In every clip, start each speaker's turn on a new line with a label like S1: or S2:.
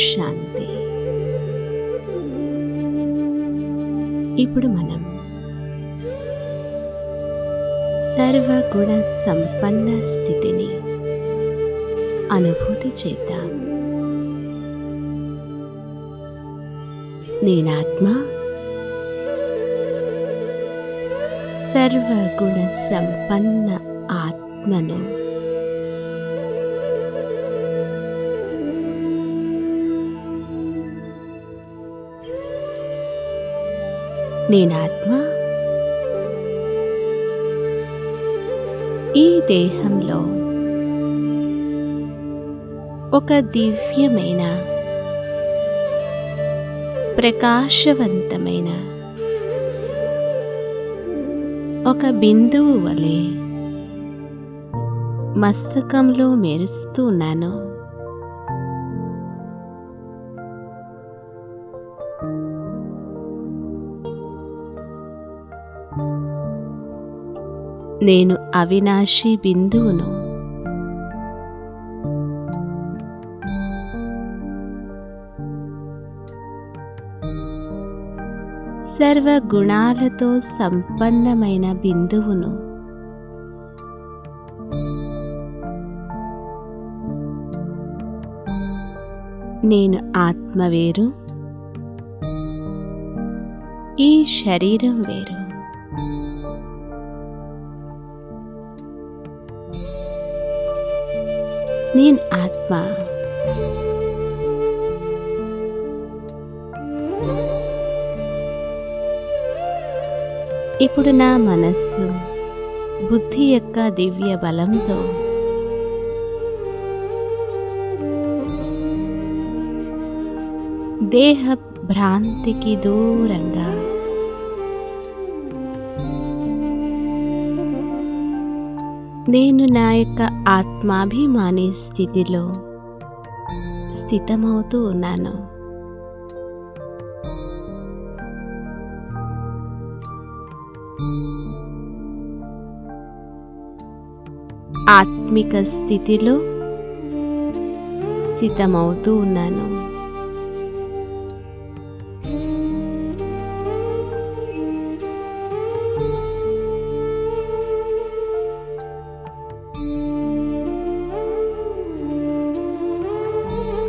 S1: శాంతి. ఇప్పుడు మనం సర్వగుణ సంపన్న స్థితిని అనుభూతి చేద్దాం. నేనాత్మ సర్వగుణ సంపన్న ఆత్మను. నేనాత్మ ఈ దేహంలో ఒక దివ్యమైన ప్రకాశవంతమైన ఒక బిందువు వలె మస్తకంలో మెరుస్తూ ఉన్నాను. నేను అవినాశి బిందువును. సర్వగుణాలతో సంపన్నమైన బిందువును. నేను ఆత్మ వేరు, ఈ శరీరం వేరు. నేను ఆత్మ ఇప్పుడు నా మనస్సు బుద్ధి యొక్క దివ్య బలంతో దేహ భ్రాంతికి దూరంగా నేను నా యొక్క ఆత్మాభిమాని స్థితిలో స్థితమవుతూ ఉన్నాను. ఆత్మిక స్థితిలో స్థితమవుతూ ఉన్నాను.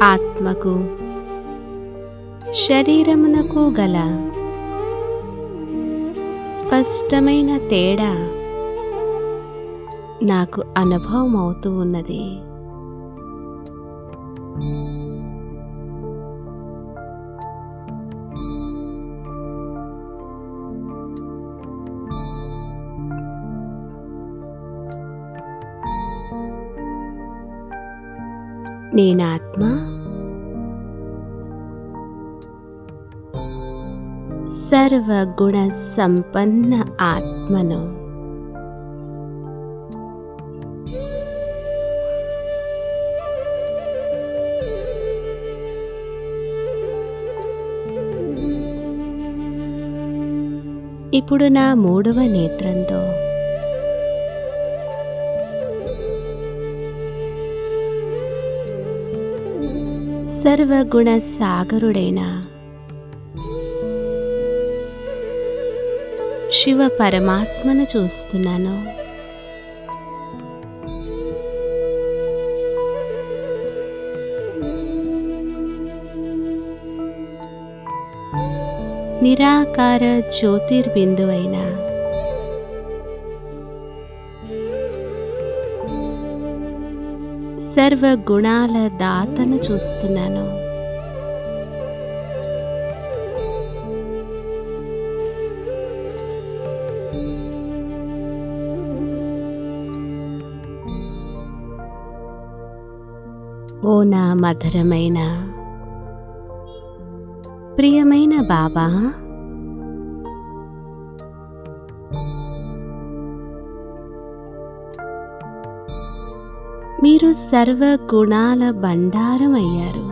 S1: ఆత్మకు శరీరమునకు గల స్పష్టమైన తేడా నాకు అనుభవం అవుతూ ఉన్నది. నేనాత్మ సర్వగుణ సంపన్న ఆత్మను. ఇప్పుడు నా మూడవ నేత్రంతో సర్వగుణ సాగరుడైన శివ పరమాత్మను చూస్తున్నాను. నిరాకార జ్యోతిర్బిందువైన సర్వగుణాల దాతను చూస్తున్నాను. ఓ నా మధురమైన ప్రియమైన బాబా, మీరు సర్వగుణాల బండారం అయ్యారు.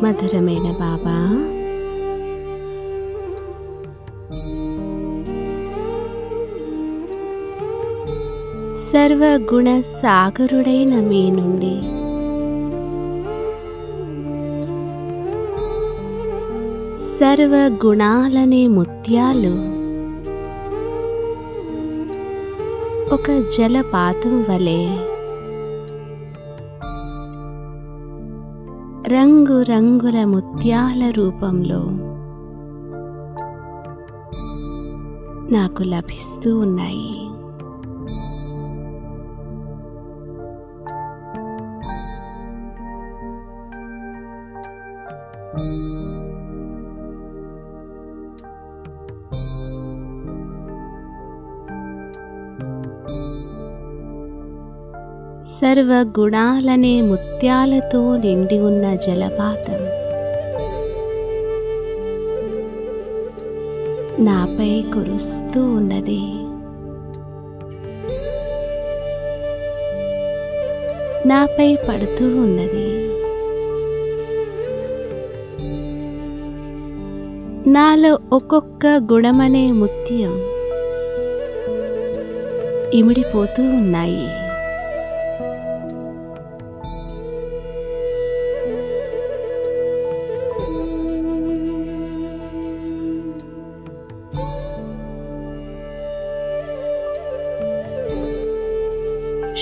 S1: మధురమైన బాబా, సర్వగుణ సాగరుడైన మీ నుండి సర్వగుణాలనే ముత్యాలు ఒక జలపాతం వలె రంగురంగుల ముత్యాల రూపంలో నాకు లభిస్తూ ఉన్నాయి. సర్వగుణాలనే ముత్యాలతో నిండి ఉన్న జలపాతం నాపై కురుస్తూ ఉన్నది. నాపై పడుతూ ఉన్నది. నాలో ఒక్కొక్క గుణమనే ముత్యం ఇమిడిపోతూ ఉన్నాయి.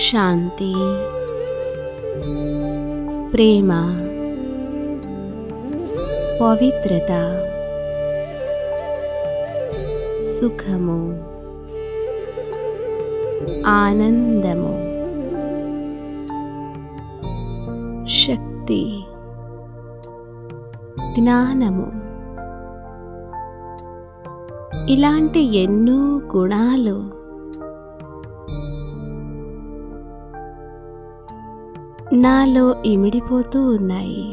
S1: శాంతి, ప్రేమ, పవిత్రత, సుఖము, ఆనందము, శక్తి, జ్ఞానము, ఇలాంటి ఎన్నో గుణాలు నాలో ఇమిడిపోతూ ఉన్నాయి.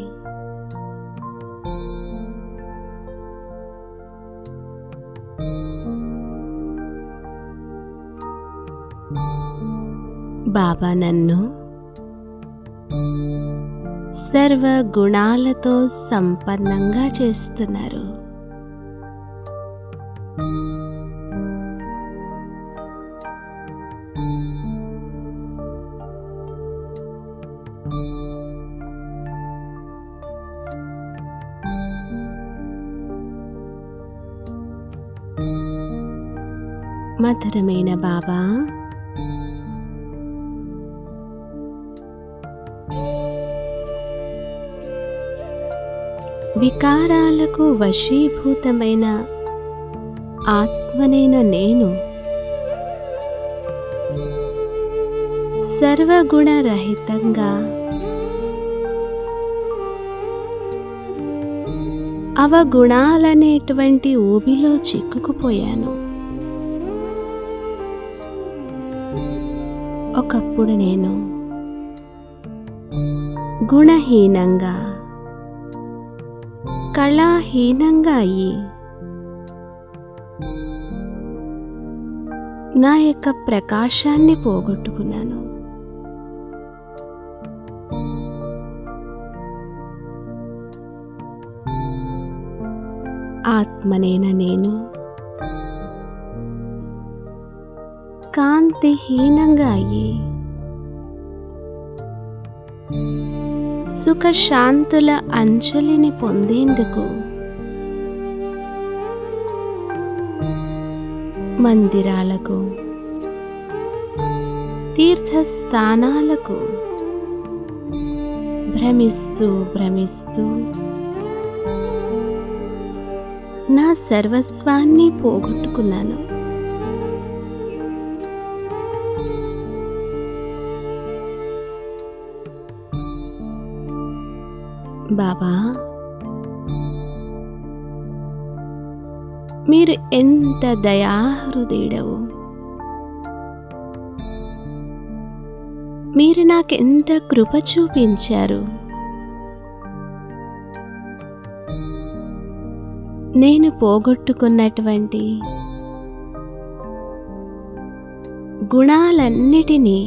S1: బాబా నన్ను సర్వగుణాలతో సంపన్నంగా చేస్తున్నారు. మధురమైన బాబా, వికారాలకు వశీభూతమైన ఆత్మనైన నేను సర్వగుణరహితంగా అవగుణాలనేటువంటి ఊబిలో చిక్కుకుపోయాను. ఒకప్పుడు నేను గుణహీనంగా, కళాహీనంగా అయి నా యొక్క ప్రకాశాన్ని పోగొట్టుకున్నాను. ఆత్మనైన నేను కాంతిహీనంగా అయ్యి సుఖశాంతుల అంజలిని పొందేందుకు మందిరాలకు, తీర్థస్థానాలకు భ్రమిస్తూ భ్రమిస్తూ నా సర్వస్వాన్ని పోగొట్టుకున్నాను. బాబా, మీరు ఎంత దయాహృదయుడవు, మీరు నాకెంత కృప చూపించారు. నేను పోగొట్టుకున్నటువంటి గుణాలన్నిటినీ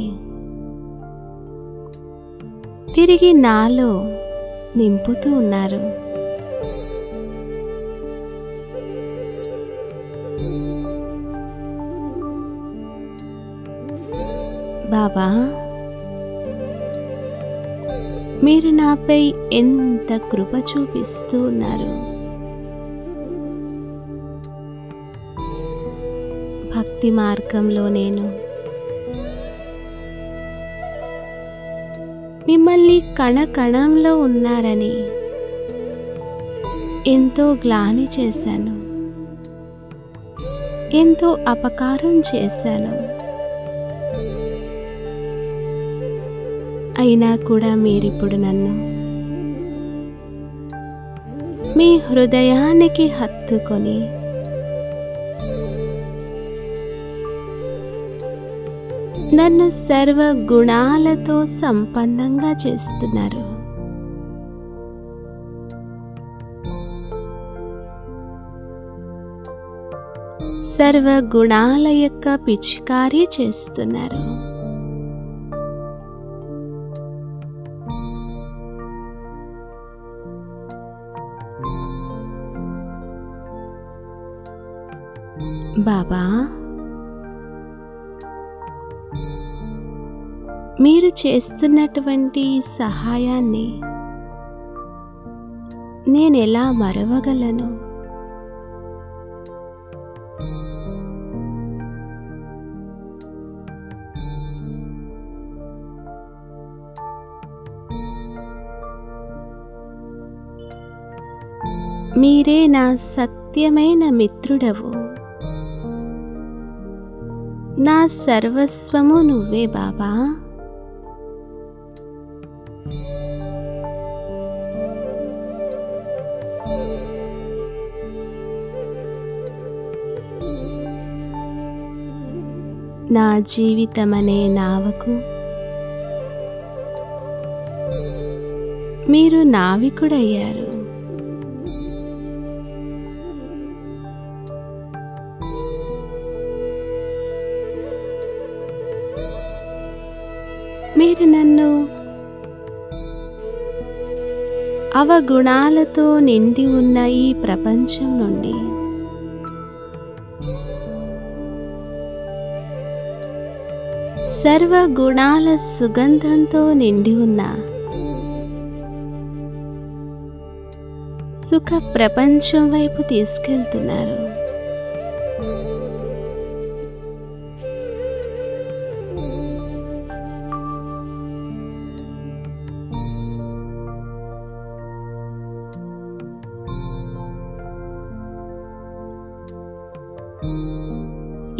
S1: తిరిగి నాలో నింపుతూ ఉన్నారు. బాబా, మీరు నాపై ఎంత కృప చూపిస్తూ ఉన్నారు. భక్తి మార్గంలో నేను మిమ్మల్ని కణకణంలో ఉన్నారని ఎంతో గ్లాని చేశాను, ఎంతో అపకారం చేశాను. అయినా కూడా మీరిప్పుడు నన్ను మీ హృదయానికి హత్తుకొని నన్ను సర్వ గుణాలతో సంపన్నంగా చేస్తున్నారు. సర్వ గుణాల యొక్క పిచికారీ చేస్తున్నారు. బాబా, మీరు చేస్తున్నటువంటి సహాయాన్ని నేనెలా మరవగలను? మీరే నా సత్యమైన మిత్రుడవు. నా సర్వస్వము నువ్వే బాబా. నా జీవితమనే నావకు మీరు నావికుడయ్యారు. మీరు నన్ను అవగుణాలతో నిండి ఉన్న ఈ ప్రపంచం నుండి సర్వ గుణాల సుగంధంతో నిండి ఉన్న సుఖ ప్రపంచం వైపు తీసుకెళ్తున్నారు.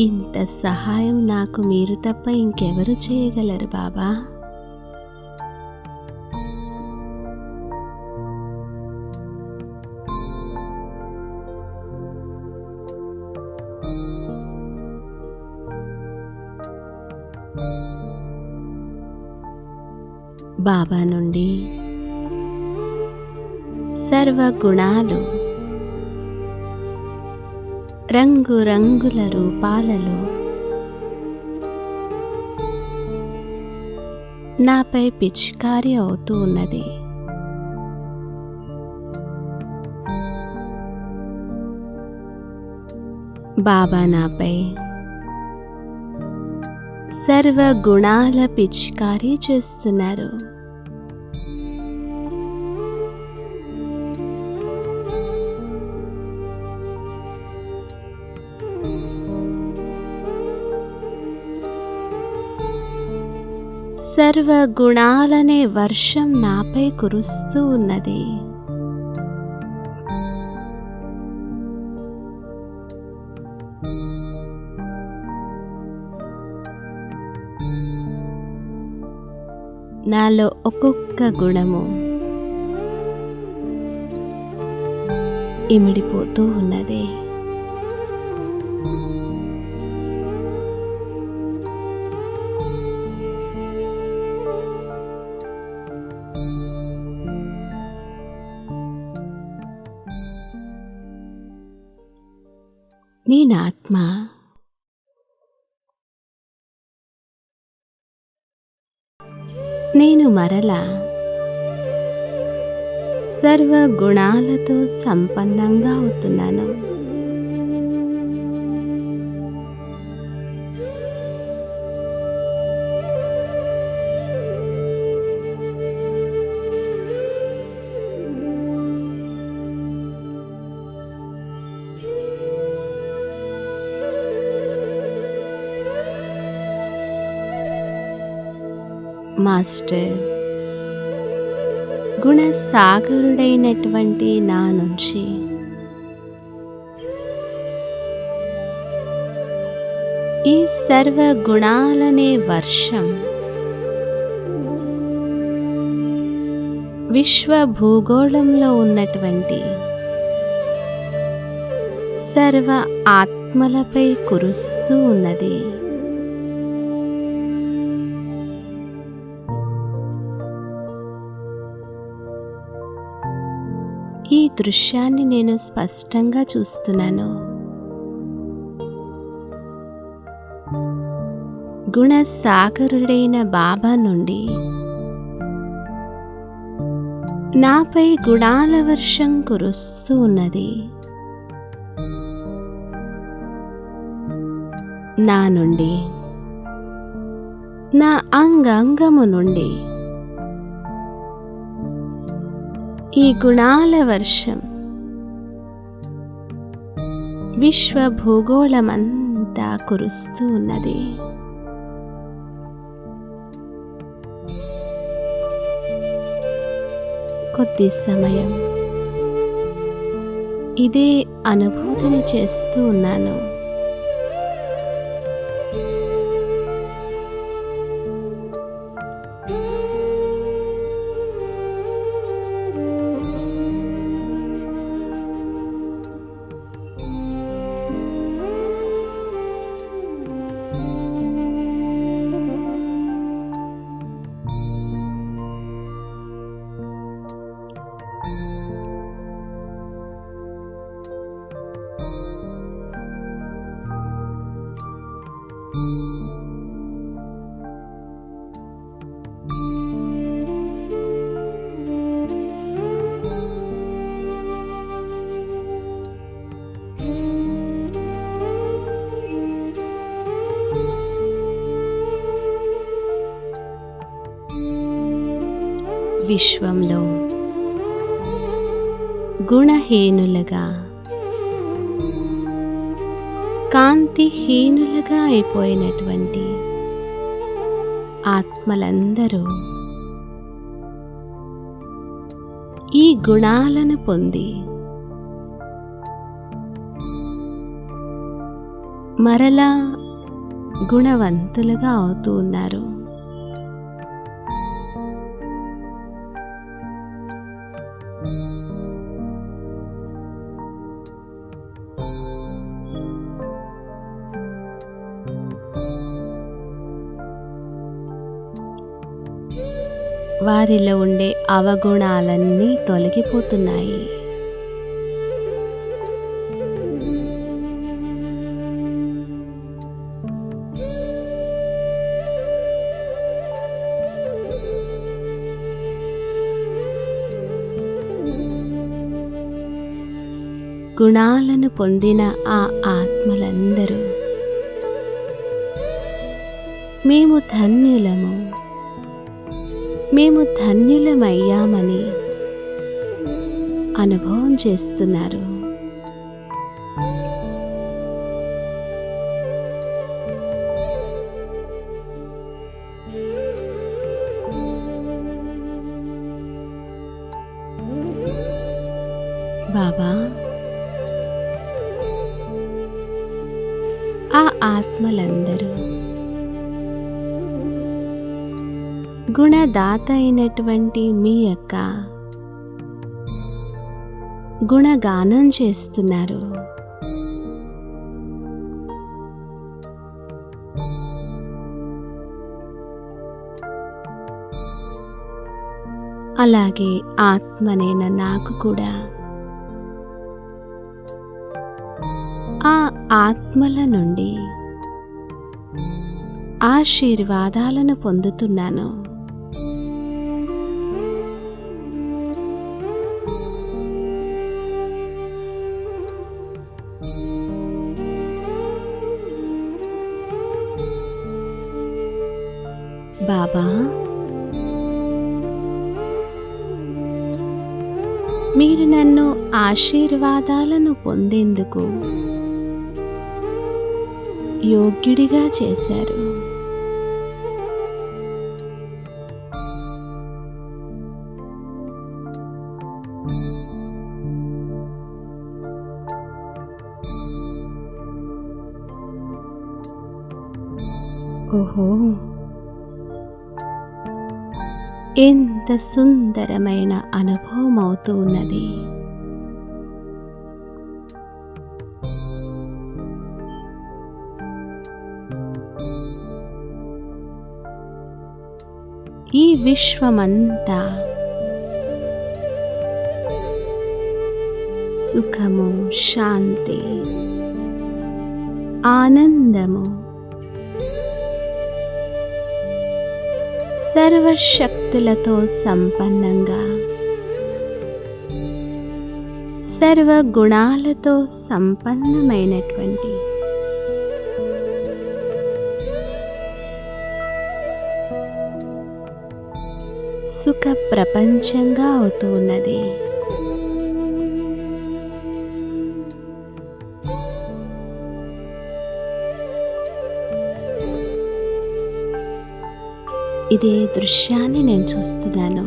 S1: ఇంత సహాయం నాకు మీరు తప్ప ఇంకెవరు చేయగలరు బాబా? బాబా నుండి సర్వ గుణాలు రంగురంగుల రూపాలలో నాపై పిచికారి అవుతూ ఉన్నది. బాబా నాపై సర్వ గుణాల పిచికారీ చేస్తున్నారు. సర్వ గుణాలనే వర్షం నాపై కురుస్తూ ఉన్నది. నాలో ఒక్కొక్క గుణము ఇమిడిపోతూ ఉన్నది. నేనాత్మ నేను మరలా సర్వ గుణాలతో సంపన్నంగా అవుతున్నాను. మాస్టర్, గుణసాగరుడైనటువంటి నా నుంచి ఈ సర్వ గుణాలనే వర్షం విశ్వ భూగోళంలో ఉన్నటువంటి సర్వ ఆత్మలపై కురుస్తూ ఉన్నది. ఈ దృశ్యాన్ని నేను స్పష్టంగా చూస్తున్నాను. గుణసాగరుడైన బాబా నుండి నాపై గుణాల వర్షం కురుస్తూ ఉన్నది. నా నుండి, నా అంగంగము నుండి ఈ గుణాల వర్షం విశ్వ భూగోళమంతా కురుస్తూ ఉన్నది. కొద్ది సమయం ఇదే అనుభూతిని చేస్తూ ఉన్నాను. విశ్వంలో గుణహీనులుగా, కాంతిహీనులుగా అయిపోయినటువంటి ఆత్మలందరూ ఈ గుణాలను పొంది మరలా గుణవంతులుగా అవుతూ ఉన్నారు. వారిలో ఉండే అవగుణాలన్నీ తొలగిపోతున్నాయి. గుణాలను పొందిన ఆ ఆత్మలందరూ మేము ధన్యులము, మేము ధన్యులమయ్యామని అనుభవం చేస్తున్నారు. బాబా, ఆ ఆత్మలందరూ గుణదాత అయినటువంటి మీ యొక్క గుణగానం చేస్తున్నారు. అలాగే ఆత్మనైన నాకు కూడా ఆ ఆత్మల నుండి ఆశీర్వాదాలను పొందుతున్నాను. బాబా, మీరు నన్ను ఆశీర్వాదాలను పొందేందుకు యోగ్యుడిగా చేశారు. ఓహో! ఎంత సుందరమైన అనుభవం అవుతూ ఉన్నది. ఈ విశ్వమంతా సుఖము, శాంతి, ఆనందము, సర్వశక్తులతో సంపన్నంగా, సర్వగుణాలతో సంపన్నమైనటువంటి సుఖ ప్రపంచంగా అవుతూ ఉన్నది. ఇదే దృశ్యాన్ని నేను చూస్తున్నాను.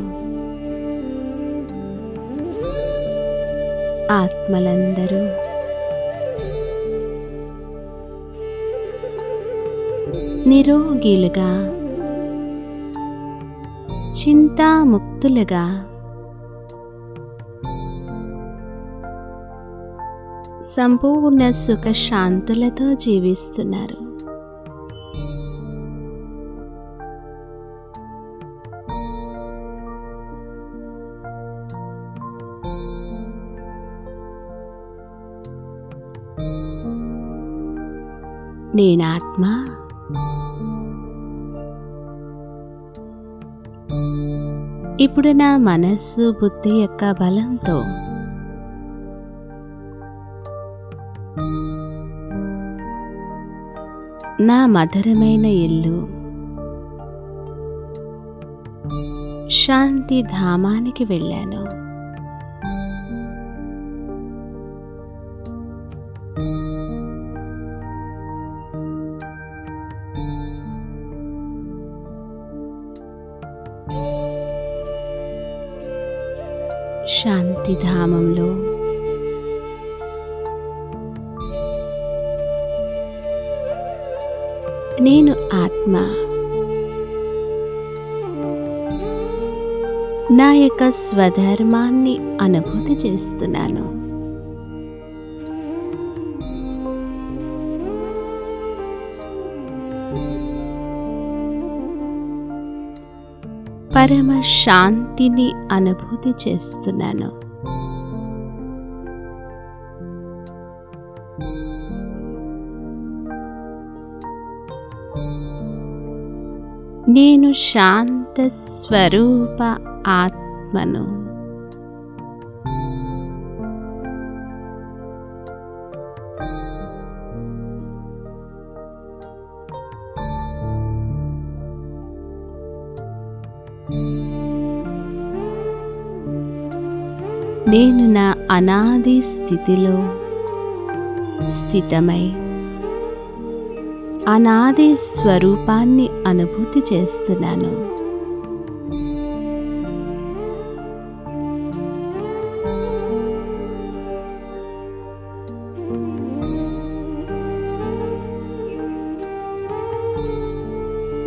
S1: ఆత్మలందరూ నిరోగిలుగా, చింతాముక్తులుగా, సంపూర్ణ సుఖశాంతులతో జీవిస్తున్నారు. నేనాత్మ ఇప్పుడు నా మనస్సు, బుద్ధి యొక్క బలంతో నా మధురమైన ఇల్లు శాంతి ధామానికి వెళ్ళాను. శాంతిధామంలో నేను ఆత్మ నా యొక్క స్వధర్మాన్ని అనుభూతి చేస్తున్నాను. పరమ శాంతిని అనుభూతి చేస్తున్నాను. నేను శాంత స్వరూప ఆత్మను. నేను నా అనాది స్థితిలో స్థితమై అనాది స్వరూపాన్ని అనుభూతి చేస్తున్నాను.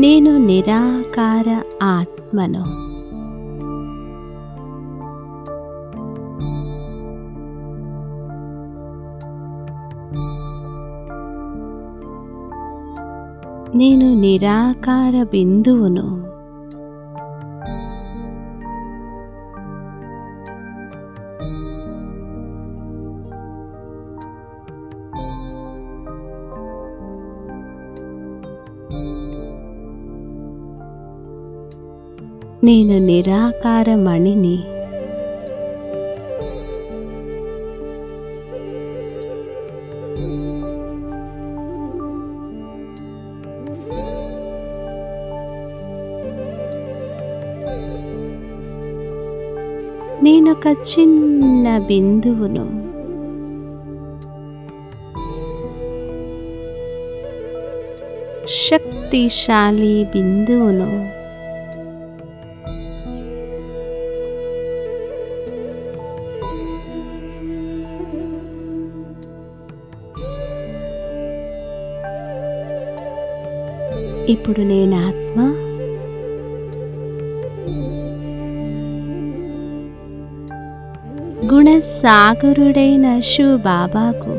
S1: నేను నిరాకార ఆత్మను. నేను నిరాకార బిందువును. నేను నిరాకార మణిని. నేనొక చిన్న బిందువును. శక్తిశాలి బిందువును. ఇప్పుడు నేను ఆత్మ గుణసాగరుడైన శివ బాబాకు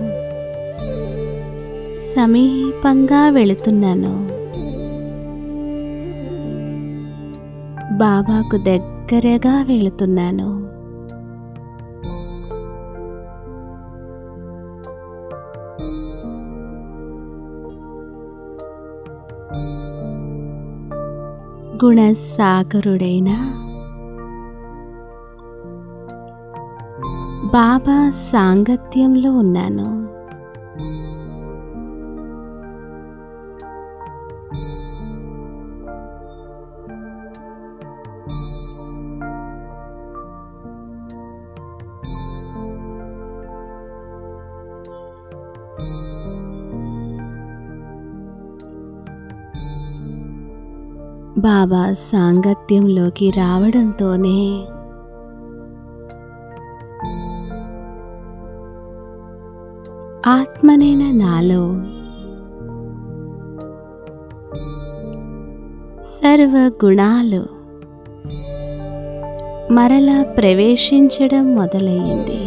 S1: సమీపంగా వెళుతున్నాను. బాబాకు దగ్గరగా వెళుతున్నాను. గుణసాగరుడైన బాబా సాంగత్యంలో ఉన్నాను. బాబా సాంగత్యంలోకి రావడంతోనే ఆత్మనైన నాలో సర్వ గుణాలు మరలా ప్రవేశించడం మొదలయ్యింది.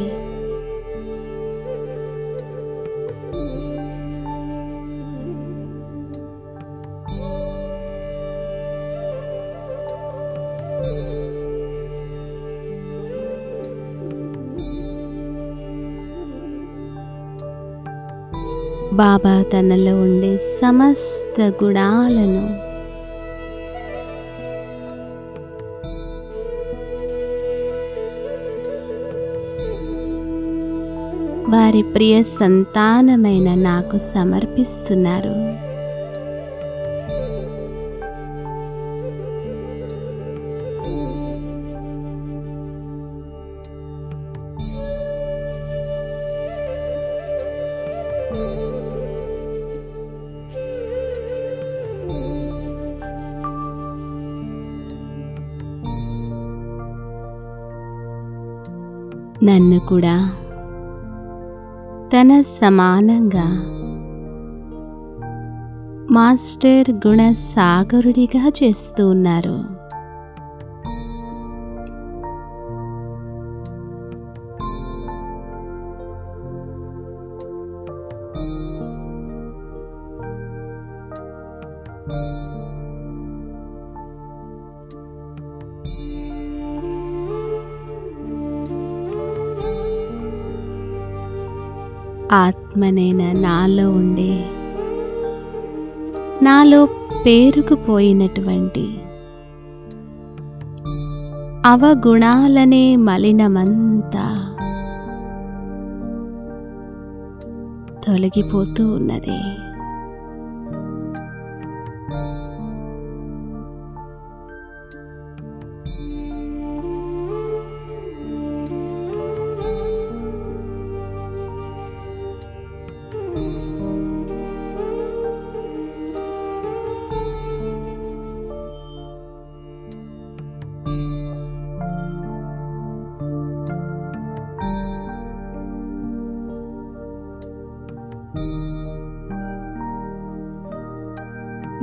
S1: బాబా తనలో ఉండే సమస్త గుణాలను వారి ప్రియ సంతానమైన నాకు సమర్పిస్తున్నారు. నన్ను కూడా తన సమానంగా మాస్టర్ గుణసాగరుడిగా చేస్తూ ఉన్నారు. ఆత్మనైన నాలో ఉండే నాలో పేరుకుపోయినటువంటి అవగుణాలనే మలినమంతా తొలగిపోతూ ఉన్నది.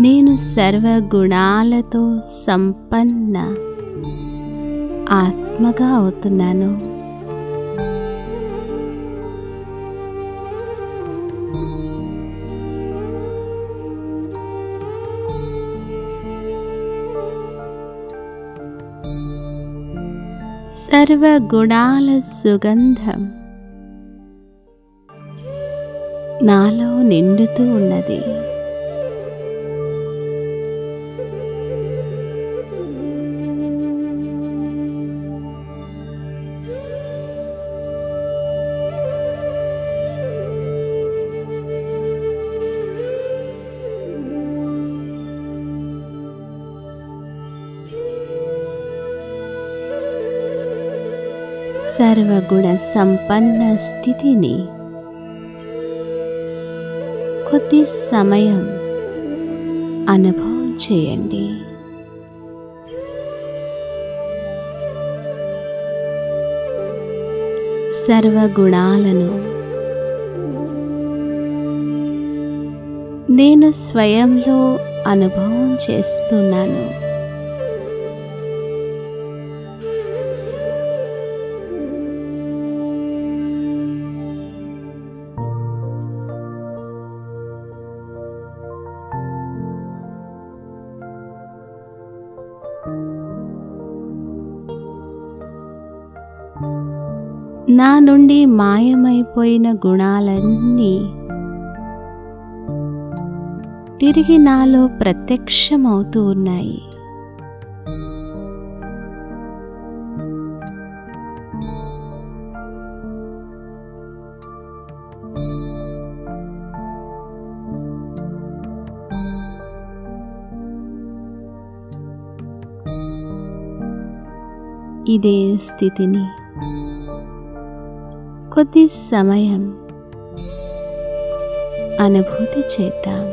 S1: నేను సర్వగుణాలతో సంపన్న ఆత్మగా అవుతున్నాను. సర్వగుణాల సుగంధం నాలో నిండుతూ ఉన్నది. సర్వగుణ సంపన్న స్థితిని కొద్ది సమయం అనుభవం చేయండి. సర్వగుణాలను నేను స్వయంలో అనుభవం చేస్తున్నాను. నా నుండి మాయమైపోయిన గుణాలన్నీ తిరిగి నాలో ప్రత్యక్షమవుతూ ఉన్నాయి. ఇదే స్థితిని కొద్ది సమయం అనుభూతి చేద్దాం.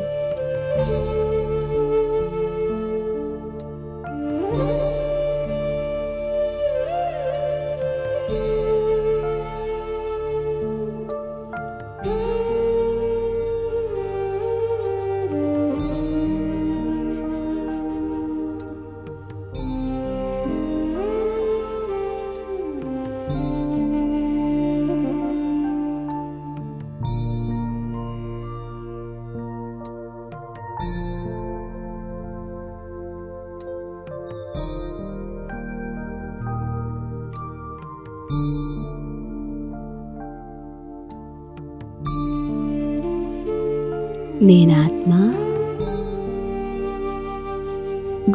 S1: నేనాత్మ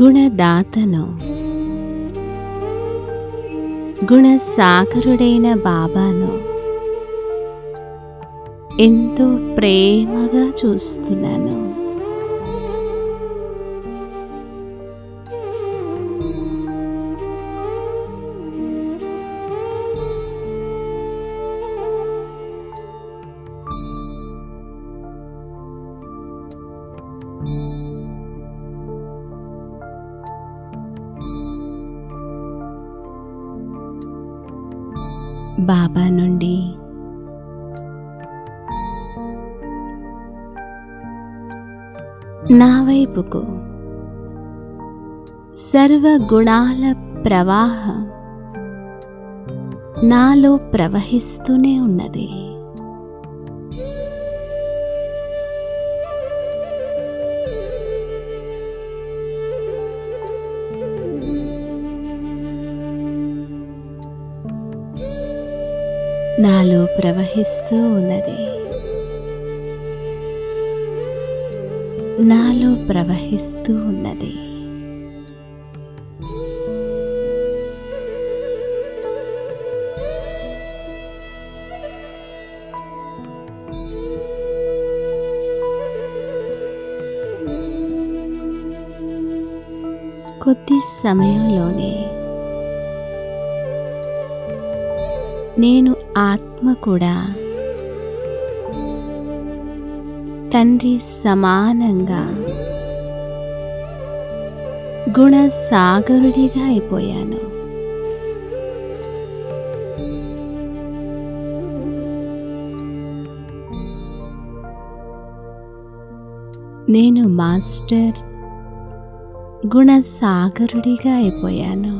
S1: గుణదాతను, గుణసాగరుడైన బాబాను ఎంతో ప్రేమగా చూస్తున్నాను. బాబా నుండి నా వైపుకు సర్వ గుణాల ప్రవాహం నాలో ప్రవహిస్తూనే ఉన్నది. నాలో ప్రవహిస్తూ ఉన్నది. నాలో ప్రవహిస్తూ ఉన్నది. కొద్ది సమయంలోనే నేను ఆత్మ కూడా తండ్రి సమానంగా గుణసాగరుడిగా అయిపోయాను. నేను మాస్టర్ గుణసాగరుడిగా అయిపోయాను.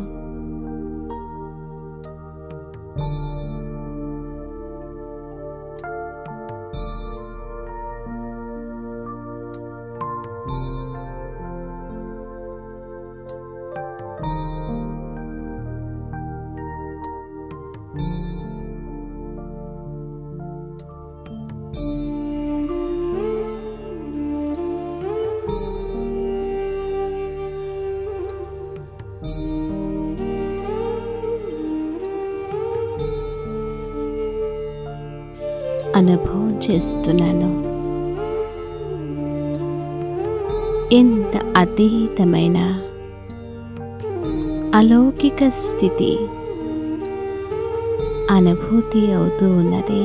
S1: అనుభవం చేస్తున్నాను. ఎంత అతీతమైన అలౌకిక స్థితి అనుభూతి అవుతూ ఉన్నది.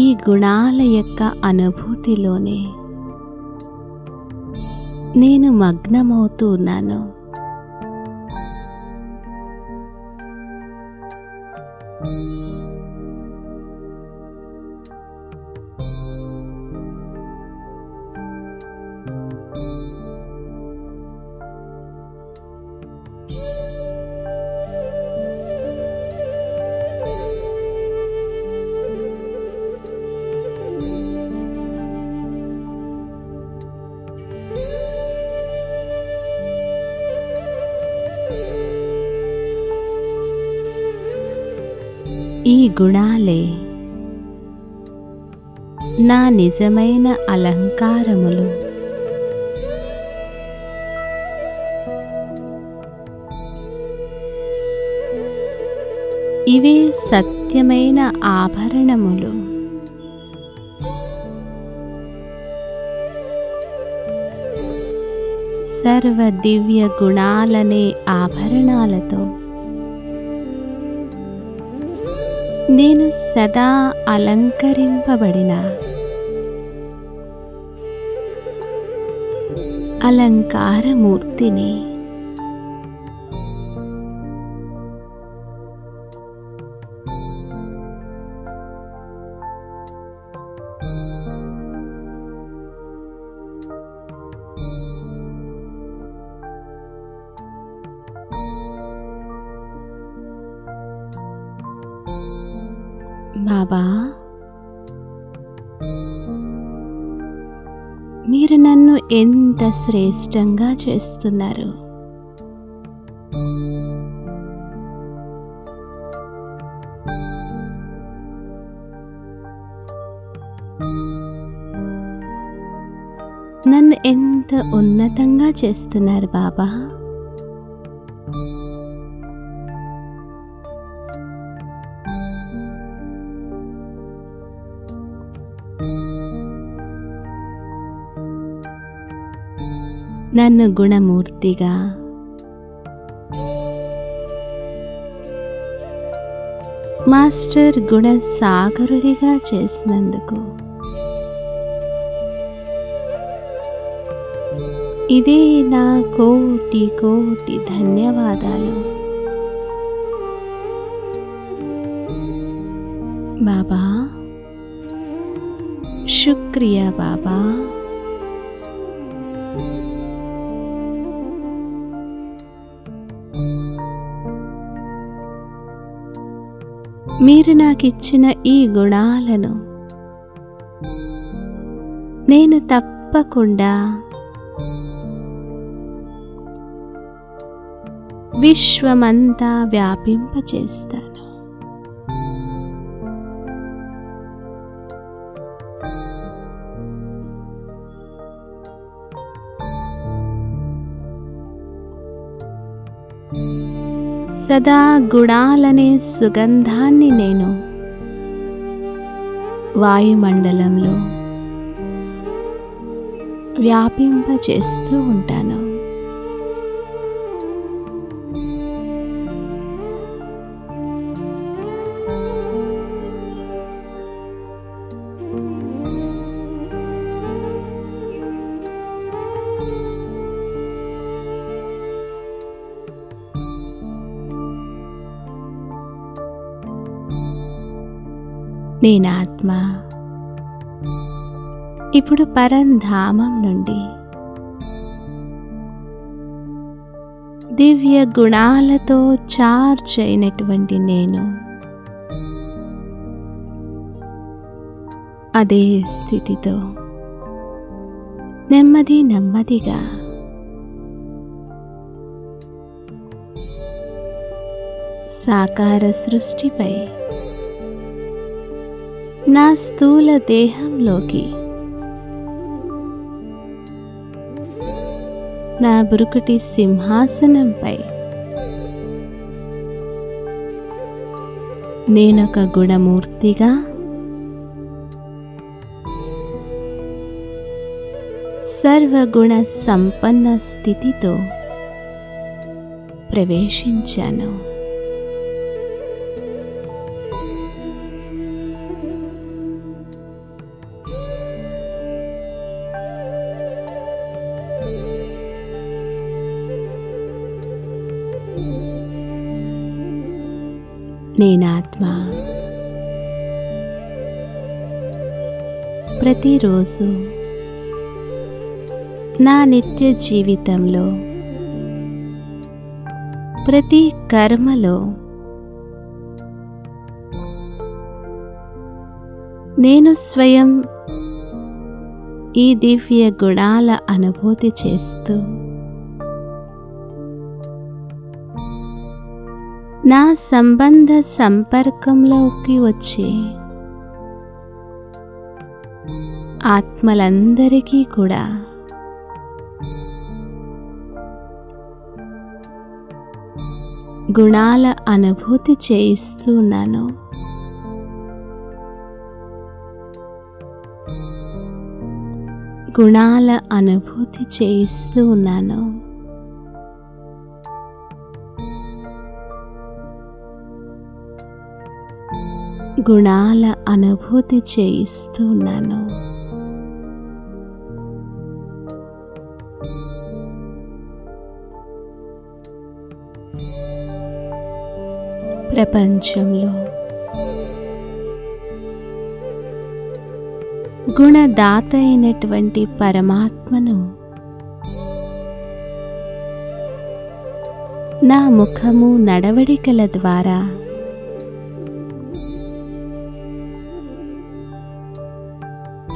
S1: ఈ గుణాల యొక్క అనుభూతిలోనే నేను మగ్నమవుతూ ఉన్నాను. ఈ గుణాలే నా నిజమైన అలంకారములు. ఇవే సత్యమైన ఆభరణములు. సర్వ దివ్య గుణాలనే ఆభరణాలతో నేను సదా అలంకరింపబడిన అలంకారమూర్తిని. బాబా, మీరు నన్ను ఎంత శ్రేష్టంగా చేస్తున్నారు. నన్ను ఎంత ఉన్నతంగా చేస్తున్నారు బాబా. నన్ను గుణమూర్తిగా, మాస్టర్ గుణసాగరుడిగా చేసినందుకు ఇదే నా కోటి కోటి ధన్యవాదాలు. బాబా, శుక్రియా బాబా. మీరు నాకిచ్చిన ఈ గుణాలను నేను తప్పకుండా విశ్వమంతా వ్యాపింపచేస్తాను. సదా గుణాలనే సుగంధాన్ని నేను వాయుమండలంలో వ్యాపింపచేస్తూ ఉంటాను. నేనాత్మ ఇప్పుడు పరంధామం నుండి దివ్య గుణాలతో చార్జ్ అయినటువంటి నేను అదే స్థితితో నెమ్మదిగా సాకార సృష్టిపై నా స్థూల దేహంలోకి నా బురుకుటి సింహాసనంపై నేనొక గుణమూర్తిగా సర్వగుణ సంపన్న స్థితితో ప్రవేశించాను. నేనాత్మ ప్రతిరోజు నా నిత్య జీవితంలో ప్రతి కర్మలో నేను స్వయం ఈ దివ్య గుణాల అనుభూతి చేస్తూ నా సంబంధ సంపర్కంలోకి వచ్చే ఆత్మలందరికీ కూడా గుణాల అనుభూతి చేయిస్తూ ఉన్నాను. గుణాల అనుభూతి చేయిస్తూ ఉన్నాను. గుణాల అనుభూతి చేయిస్తూ ఉన్నాను. ప్రపంచంలో గుణదాత అయినటువంటి పరమాత్మను నా ముఖము నడవడికల ద్వారా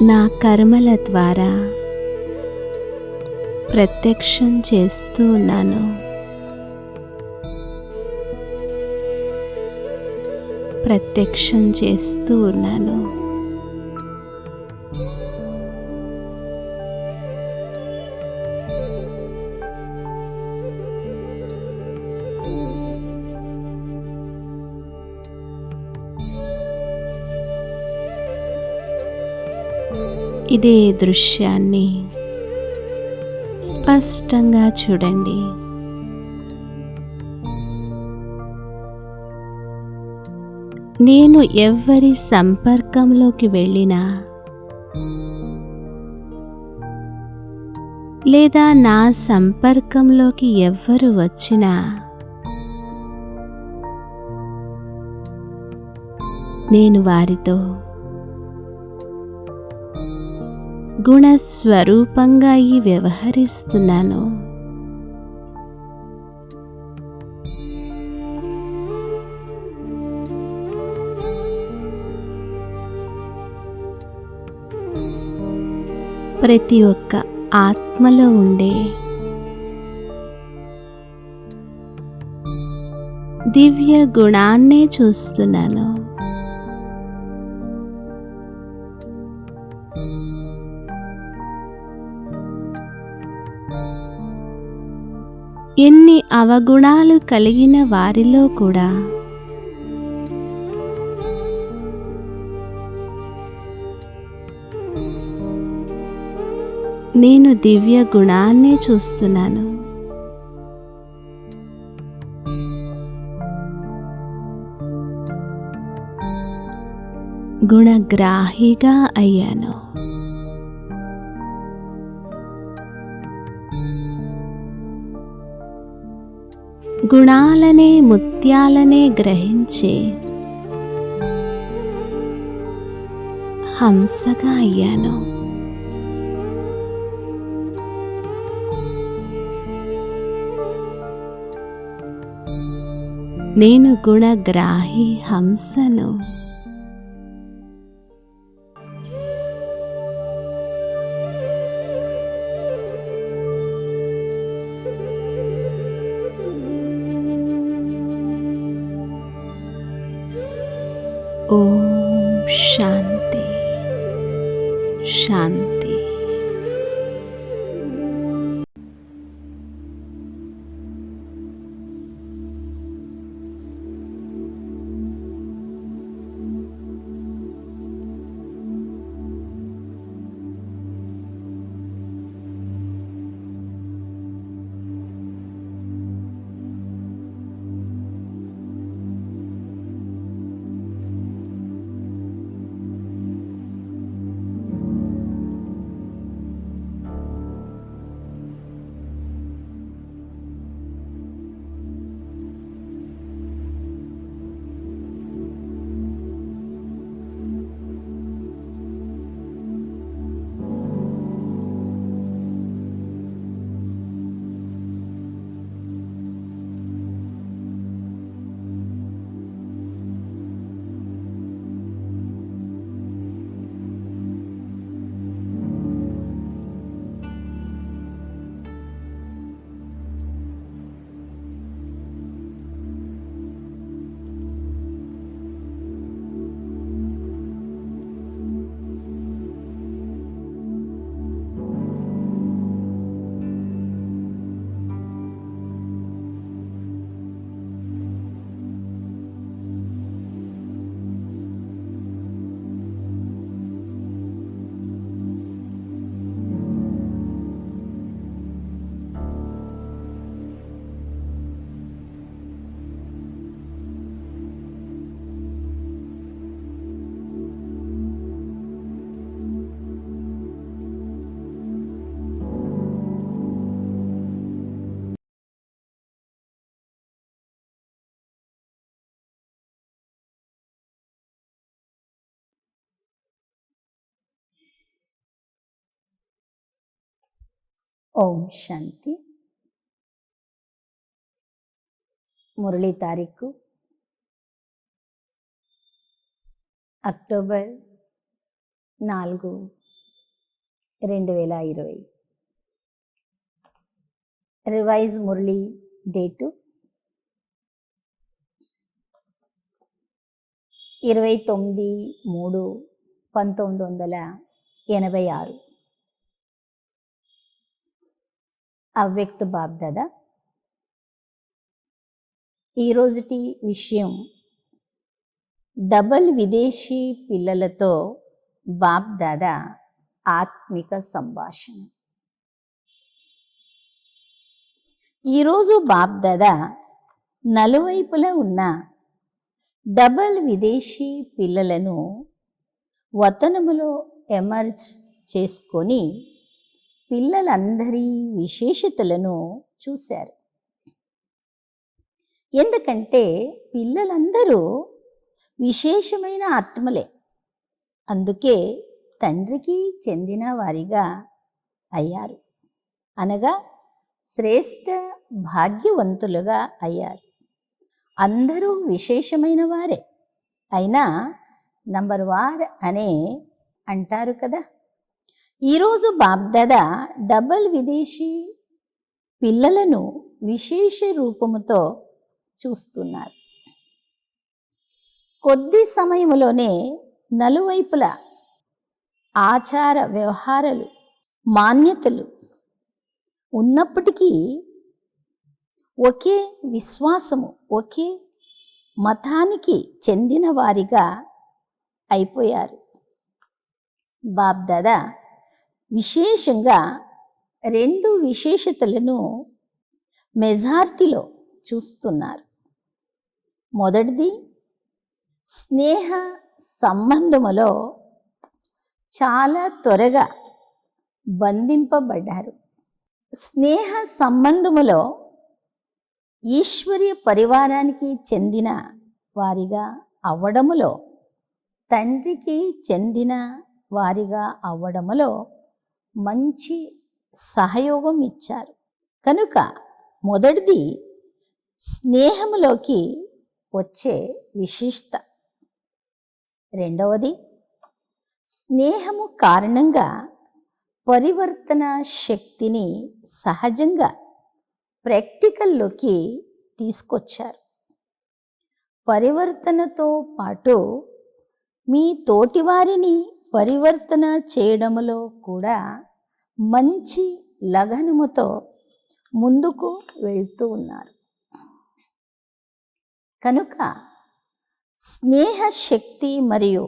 S1: నా కర్మల ద్వారా ప్రత్యక్షం చేస్తూ ఉన్నాను. ప్రత్యక్షం చేస్తూ ఉన్నాను. ఇదే దృశ్యాన్ని స్పష్టంగా చూడండి. నేను ఎవ్వరి సంపర్కంలోకి వెళ్ళినా లేదా నా సంపర్కంలోకి ఎవ్వరు వచ్చినా నేను వారితో గుణస్వరూపంగా వ్యవహరిస్తున్నాను. ప్రతి ఒక్క ఆత్మలో ఉండే దివ్య గుణాన్నే చూస్తున్నాను. ఎన్ని అవగుణాలు కలిగిన వారిలో కూడా నేను దివ్య గుణాన్నే చూస్తున్నాను. గుణగ్రాహిగా అయ్యాను. గుణాలనే ముత్యాలనే గ్రహించే హంసగా అయ్యాను. నేను గుణగ్రాహి హంసను. ఓం శాంతి శాంతి.
S2: ఓం శాంతి. మురళీ తారీఖు అక్టోబర్ 4, 2020. Revise Murali date 29/3/1986. అవ్యక్త బాబ్దాదా. ఈరోజుటి విషయం డబల్ విదేశీ పిల్లలతో బాబ్దాదా ఆత్మిక సంభాషణ. ఈరోజు బాబ్దాదా నలువైపులా ఉన్న డబల్ విదేశీ పిల్లలను వతనములో ఎమర్జ్ చేసుకొని పిల్లలందరి విశేషతలను చూశారు. ఎందుకంటే పిల్లలందరూ విశేషమైన ఆత్మలే, అందుకే తండ్రికి చెందిన వారిగా అయ్యారు, అనగా శ్రేష్ఠ భాగ్యవంతులుగా అయ్యారు. అందరూ విశేషమైన వారే, అయినా నంబర్ వార్ అనే అంటారు కదా. ఈరోజు బాబ్దాదా డబల్ విదేశీ పిల్లలను విశేష రూపముతో చూస్తున్నారు. కొద్ది సమయంలోనే నలువైపుల ఆచార వ్యవహారాలు, మాన్యతలు ఉన్నప్పటికీ ఒకే విశ్వాసము, ఒకే మతానికి చెందిన వారిగా అయిపోయారు. బాబ్దాదా విశేషంగా 2 విశేషతలను మెజారిటీలో చూస్తున్నారు. మొదటిది, స్నేహ సంబంధములో చాలా త్వరగా బంధింపబడ్డారు. స్నేహ సంబంధములో ఈశ్వర్య పరివారానికి చెందిన వారిగా అవ్వడములో, తండ్రికి చెందిన వారిగా అవ్వడములో మంచి సహయోగం ఇచ్చారు. కనుక మొదటిది స్నేహములోకి వచ్చే విశిష్టత. రెండవది, స్నేహము కారణంగా పరివర్తన శక్తిని సహజంగా ప్రాక్టికల్లోకి తీసుకొచ్చారు. పరివర్తనతో పాటు మీ తోటివారిని పరివర్తన చేయడములో కూడా మంచి లగనముతో ముందుకు వెళ్తూ ఉన్నారు. కనుక స్నేహ శక్తి మరియు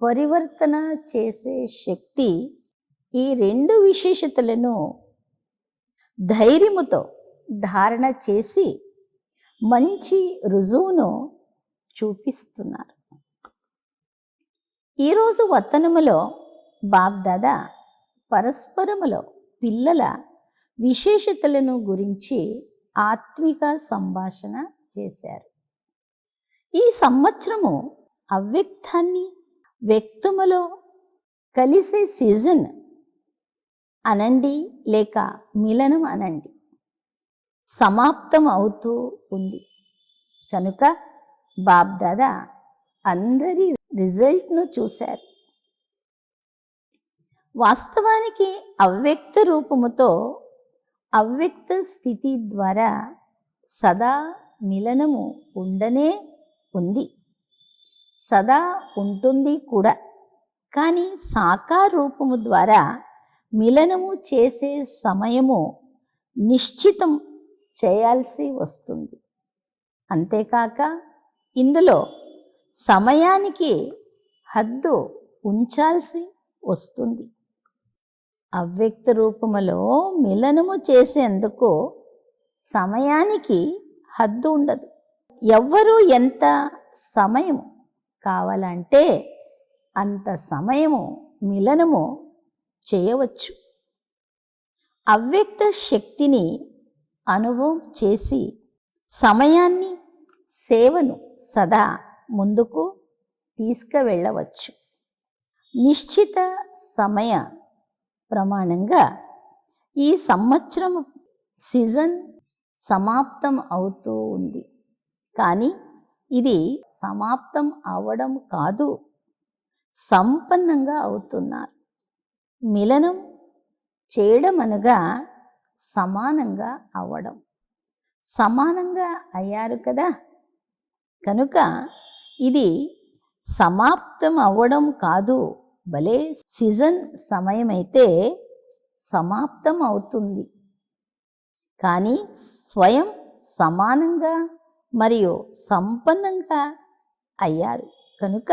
S2: పరివర్తన చేసే శక్తి, ఈ 2 విశేషతలను ధైర్యముతో ధారణ చేసి మంచి రుజువును చూపిస్తున్నారు. ఈరోజు వతనములో బాబ్దాదా పరస్పరములో పిల్లల విశేషతలను గురించి ఆత్మిక సంభాషణ చేశారు. ఈ సంవత్సరము అవ్యక్తాన్ని వ్యక్తములో కలిసే సీజన్ అనండి, లేక మిలనం అనండి, సమాప్తం అవుతూ ఉంది. కనుక బాబ్దాదా అందరి రిజల్ట్ను చూశారు. వాస్తవానికి అవ్యక్త రూపముతో అవ్యక్త స్థితి ద్వారా సదా మిలనము ఉండనే ఉంది, సదా ఉంటుంది కూడా. కానీ సాకార రూపము ద్వారా మిలనము చేసే సమయము నిశ్చితం చేయాల్సి వస్తుంది. అంతేకాక ఇందులో సమయానికి హద్దు ఉంచాల్సి వస్తుంది. అవ్యక్త రూపములో మిలనము చేసేందుకు సమయానికి హద్దు ఉండదు. ఎవ్వరూ ఎంత సమయం కావాలంటే అంత సమయము మిలనము చేయవచ్చు. అవ్యక్త శక్తిని అనుభవం చేసి సమయాన్ని, సేవను సదా ముందుకు తీసుకువెళ్ళవచ్చు. నిశ్చిత సమయ ప్రమాణంగా ఈ సంవత్సరం సీజన్ సమాప్తం అవుతూ ఉంది. కానీ ఇది సమాప్తం అవ్వడం కాదు, సంపన్నంగా అవుతున్నారు. మిలనం చేయడం అనగా సమానంగా అవ్వడం. సమానంగా అయ్యారు కదా, కనుక ఇది సమాప్తం అవ్వడం కాదు, భలే సీజన్ సమయమైతే సమాప్తం అవుతుంది. కానీ స్వయం సమానంగా మరియు సంపన్నంగా అయ్యారు కనుక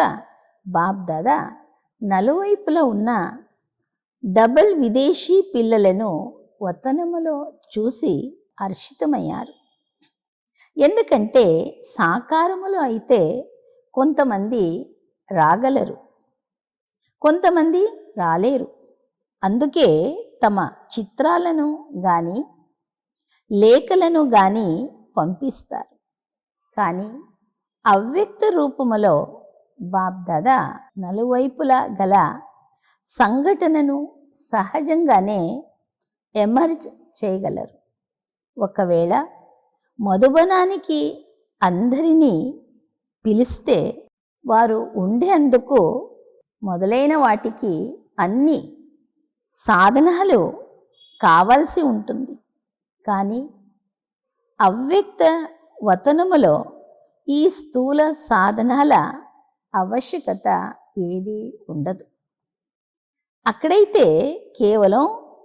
S2: బాప్దాదా నలువైపులా ఉన్న డబల్ విదేశీ పిల్లలను వతనములో చూసి హర్షితమయ్యారు. ఎందుకంటే సాకారములో అయితే కొంతమంది రాగలరు, కొంతమంది రాలేరు. అందుకే తమ చిత్రాలను గాని లేఖలను గాని పంపిస్తారు. కానీ అవ్యక్త రూపములో బాప్దాదా నలువైపులా గల సంఘటనను సహజంగానే ఎమర్జ్ చేయగలరు. ఒకవేళ మధుబనానికి అందరినీ పిలిస్తే వారు ఉండేందుకు మొదలైన వాటికి అన్ని సాధనాలు కావాల్సి ఉంటుంది. కానీ అవ్యక్త వతనములో ఈ స్థూల సాధనాల ఆవశ్యకత ఏదీ ఉండదు. అక్కడైతే కేవలం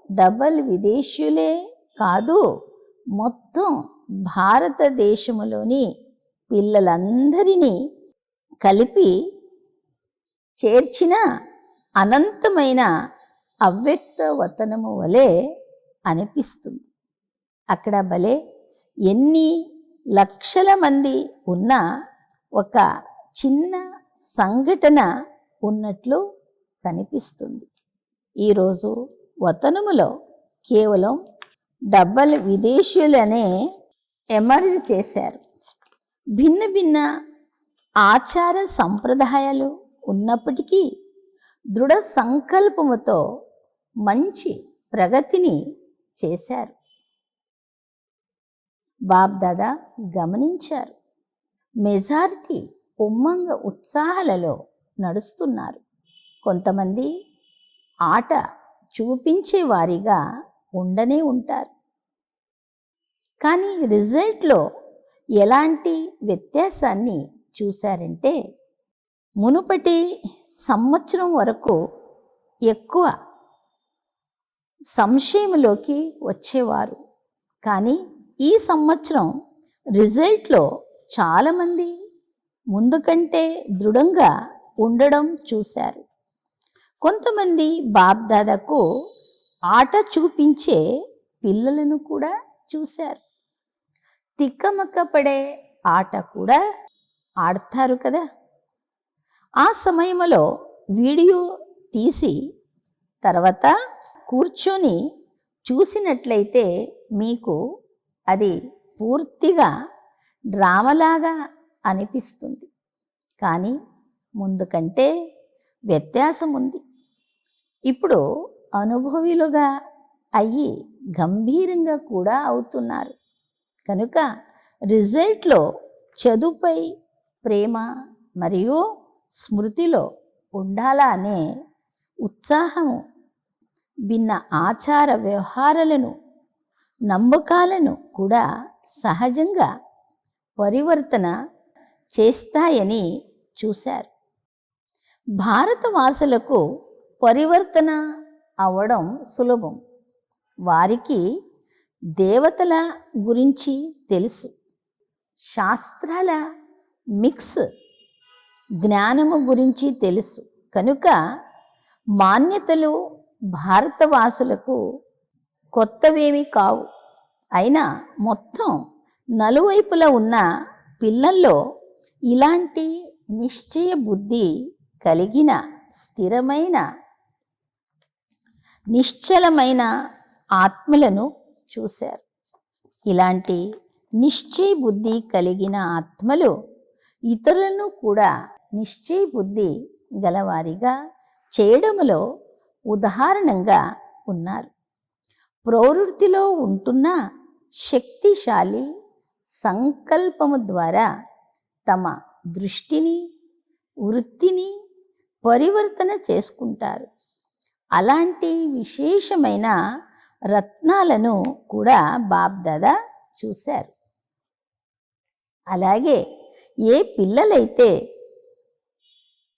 S2: డబల్ విదేశీయులే కాదు, మొత్తం భారతదేశములోని పిల్లలందరినీ కలిపి చేర్చిన అనంతమైన అవ్యక్త వతనము వలె అనిపిస్తుంది. అక్కడ భలే ఎన్ని లక్షల మంది ఉన్న ఒక చిన్న సంఘటన ఉన్నట్లు కనిపిస్తుంది. ఈరోజు వతనములో కేవలం డబల్ విదేశీయులనే ఎమర్జ్ చేశారు. భిన్న భిన్న ఆచార సంప్రదాయాలు ఉన్నప్పటికీ దృఢ సంకల్పముతో మంచి ప్రగతిని చేశారు. బాప్దాదా గమనించారు. మెజారిటీ ఉమ్మంగ ఉత్సాహాలలో నడుస్తున్నారు. కొంతమంది ఆట చూపించే వారిగా ఉండనే ఉంటారు. కానీ రిజల్ట్లో ఎలాంటి వ్యత్యాసాన్ని చూశారంటే, మునుపటి సంవత్సరం వరకు ఎక్కువ సంశయంలోకి వచ్చేవారు. కానీ ఈ సంవత్సరం రిజల్ట్లో చాలామంది ముందు కంటే దృఢంగా ఉండడం చూశారు. కొంతమంది బాప్దాదాకు ఆట చూపించే పిల్లలను కూడా చూశారు. తిక్కమక్క పడే ఆట కూడా ఆడతారు కదా. ఆ సమయంలో వీడియో తీసి తర్వాత కూర్చొని చూసినట్లయితే మీకు అది పూర్తిగా డ్రామాలాగా అనిపిస్తుంది. కానీ ముందు కంటే వ్యత్యాసం ఉంది. ఇప్పుడు అనుభవిలుగా అయ్యి గంభీరంగా కూడా అవుతున్నారు. కనుక రిజల్ట్లో చదువుపై ప్రేమ మరియు స్మృతిలో ఉండాలా అనే ఉత్సాహము భిన్న ఆచార వ్యవహారాలను నమ్మకాలను కూడా సహజంగా పరివర్తన చేస్తాయని చూశారు. భారతవాసులకు పరివర్తన అవ్వడం సులభం. వారికి దేవతల గురించి తెలుసు, శాస్త్రాల మిక్స్ జ్ఞానము గురించి తెలుసు. కనుక మాన్యతలు భారతవాసులకు కొత్తవేమీ కావు. అయినా మొత్తం నలువైపులా ఉన్న పిల్లల్లో ఇలాంటి నిశ్చయ బుద్ధి కలిగిన స్థిరమైన నిశ్చలమైన ఆత్మలను చూశారు. ఇలాంటి నిశ్చయ బుద్ధి కలిగిన ఆత్మలు ఇతరులను కూడా నిశ్చయ బుద్ధి గలవారిగా చేయడంలో ఉదాహరణంగా ఉన్నారు. ప్రవృత్తిలో ఉంటున్న శక్తిశాలి సంకల్పము ద్వారా తమ దృష్టిని, వృత్తిని పరివర్తన చేసుకుంటారు. అలాంటి విశేషమైన రత్నాలను కూడా బాబ్దాదా చూశారు. అలాగే ఏ పిల్లలైతే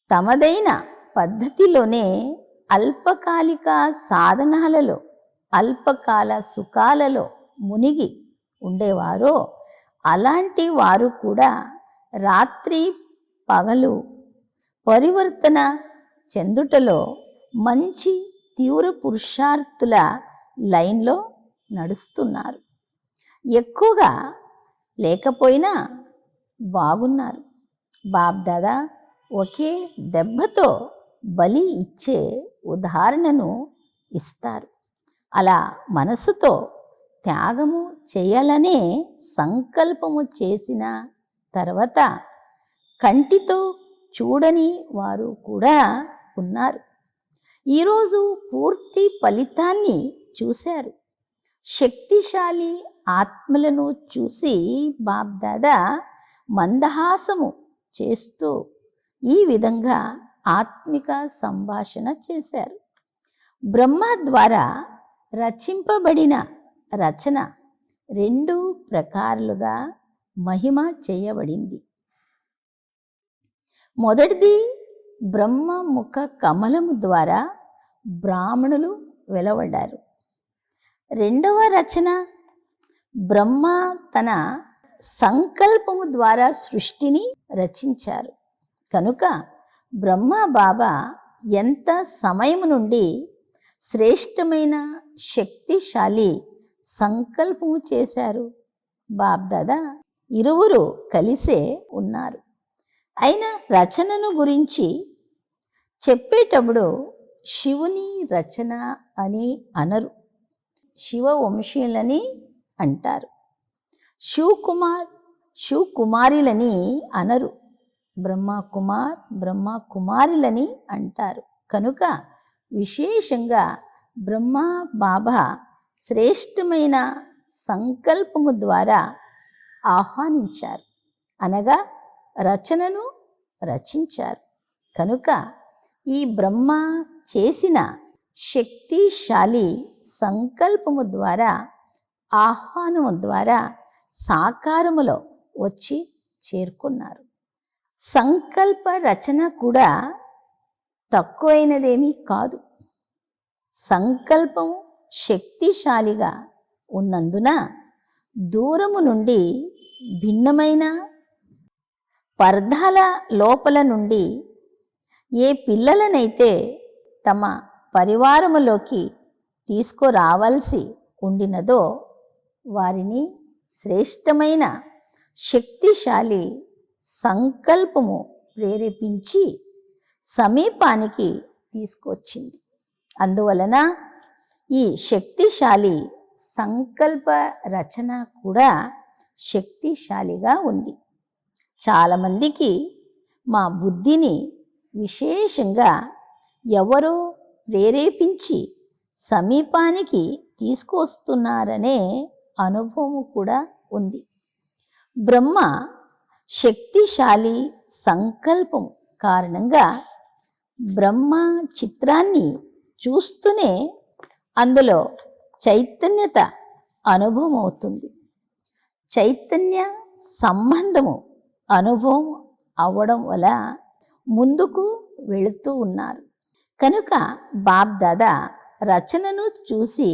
S2: తమదైన పద్ధతిలోనే అల్పకాలిక సాధనాలలో, అల్పకాల సుఖాలలో మునిగి ఉండేవారో అలాంటి వారు కూడా రాత్రి పగలు పరివర్తన చెందుటలో మంచి తీవ్ర పురుషార్థుల లైన్లో నడుస్తున్నారు. ఎక్కువగా లేకపోయినా బాగున్నారు. బాబ్దాదా ఒకే దెబ్బతో బలి ఇచ్చే ఉదాహరణను ఇస్తారు. అలా మనసుతో త్యాగము చేయాలనే సంకల్పము చేసిన తర్వాత కంటితో చూడని వారు కూడా ఉన్నారు. ఈరోజు పూర్తి ఫలితాన్ని చూశారు. శక్తిశాలి ఆత్మలను చూసి బాబ్దాదా మందహాసము చేస్తూ ఈ విధంగా ఆత్మిక సంభాషణ చేశారు. బ్రహ్మ ద్వారా రచింపబడిన రచన 2 ప్రకారాలుగా మహిమ చేయబడింది. మొదటిది బ్రహ్మ ముఖ కమలము ద్వారా బ్రాహ్మణులు వెలువడ్డారు. రెండవ రచన బ్రహ్మ తన సంకల్పము ద్వారా సృష్టిని రచించారు. కనుక బ్రహ్మ బాబా ఎంత సమయం నుండి శ్రేష్టమైన శక్తిశాలి సంకల్పము చేశారు. బాబ్దాదా ఇరువురు కలిసే ఉన్నారు. అయినా రచనను గురించి చెప్పేటప్పుడు శివుని రచన అని అనరు, శివవంశీయులని అంటారు. శివకుమారిలని అనరు, బ్రహ్మ కుమారులని అంటారు. కనుక విశేషంగా బ్రహ్మ బాబా శ్రేష్టమైన సంకల్పము ద్వారా ఆహ్వానించారు, అనగా రచనను రచించారు. కనుక ఈ బ్రహ్మ చేసిన శక్తిశాలి సంకల్పము ద్వారా, ఆహ్వానము ద్వారా సాకారములో వచ్చి చేరుకున్నారు. సంకల్ప రచన కూడా తక్కువైనదేమీ కాదు. సంకల్పం శక్తిశాలిగా ఉన్నందున దూరము నుండి భిన్నమైన పర్దాల లోపల నుండి ఏ పిల్లలనైతే తమ పరివారములోకి తీసుకురావాల్సి ఉండినదో వారిని శ్రేష్టమైన శక్తిశాలి సంకల్పము ప్రేరేపించి సమీపానికి తీసుకొచ్చింది. అందువలన ఈ శక్తిశాలి సంకల్ప రచన కూడా శక్తిశాలిగా ఉంది. చాలామందికి మా బుద్ధిని విశేషంగా ఎవరో ప్రేరేపించి సమీపానికి తీసుకొస్తున్నారనే అనుభవం కూడా ఉంది. బ్రహ్మ శక్తిశాలి సంకల్పం కారణంగా బ్రహ్మ చిత్రాన్ని చూస్తూనే అందులో చైతన్యత అనుభవం అవుతుంది. చైతన్య సంబంధము అనుభవం అవ్వడం వల్ల ముందుకు వెళుతూ ఉన్నారు. కనుక బాబ్దాదా రచనను చూసి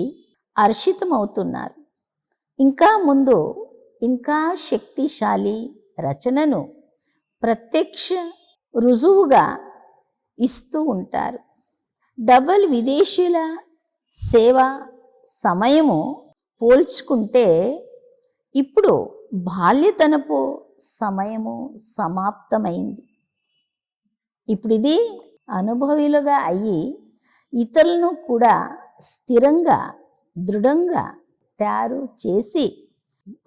S2: హర్షితమవుతున్నారు. ఇంకా ముందు ఇంకా శక్తిశాలి రచనను ప్రత్యక్ష రుజువుగా ఇస్తూ ఉంటారు. డబల్ విదేశీయుల సేవ సమయము పోల్చుకుంటే ఇప్పుడు బాల్యతనపు సమయము సమాప్తమైంది. ఇప్పుడు ఇది అనుభవిలుగా అయ్యి ఇతరులను కూడా స్థిరంగా దృఢంగా తయారు చేసి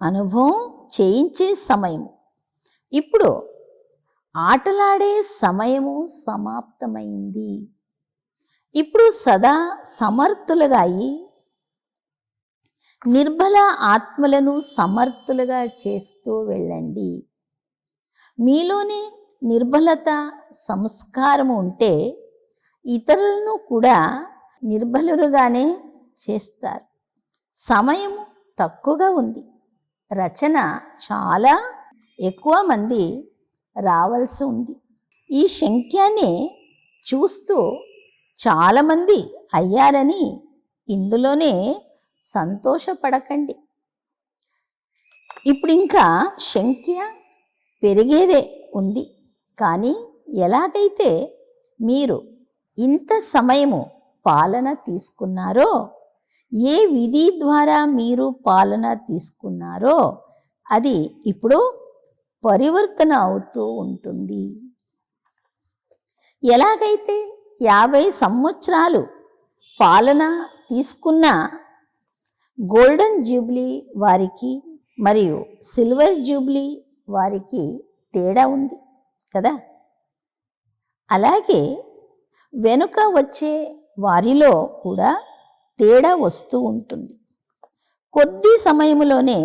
S2: అనుభవం చేయించే సమయము. ఇప్పుడు ఆటలాడే సమయము సమాప్తమైంది. ఇప్పుడు సదా సమర్థులుగా అయి నిర్బల ఆత్మలను సమర్థులుగా చేస్తూ వెళ్ళండి. మీలోనే నిర్బలత సంస్కారము ఉంటే ఇతరులను కూడా నిర్బలురుగానే చేస్తారు. సమయం తక్కువగా ఉంది, రచన చాలా ఎక్కువ మంది రావాల్సి ఉంది. ఈ శంఖ్యాన్ని చూస్తూ చాలామంది అయ్యారని ఇందులోనే సంతోషపడకండి. ఇప్పుడు ఇంకా సంఖ్య పెరిగేదే ఉంది. కానీ ఎలాగైతే మీరు ఇంత సమయము పాలన తీసుకున్నారో, ఏ విధి ద్వారా మీరు పాలన తీసుకున్నారో అది ఇప్పుడు పరివర్తన అవుతూ ఉంటుంది. ఎలాగైతే 50 సంవత్సరాలు పాలన తీసుకున్న గోల్డెన్ జూబ్లీ వారికి మరియు సిల్వర్ జూబ్లీ వారికి తేడా ఉంది కదా. అలాగే వెనుక వచ్చే వారిలో కూడా తేడా వస్తూ ఉంటుంది. కొద్ది సమయంలోనే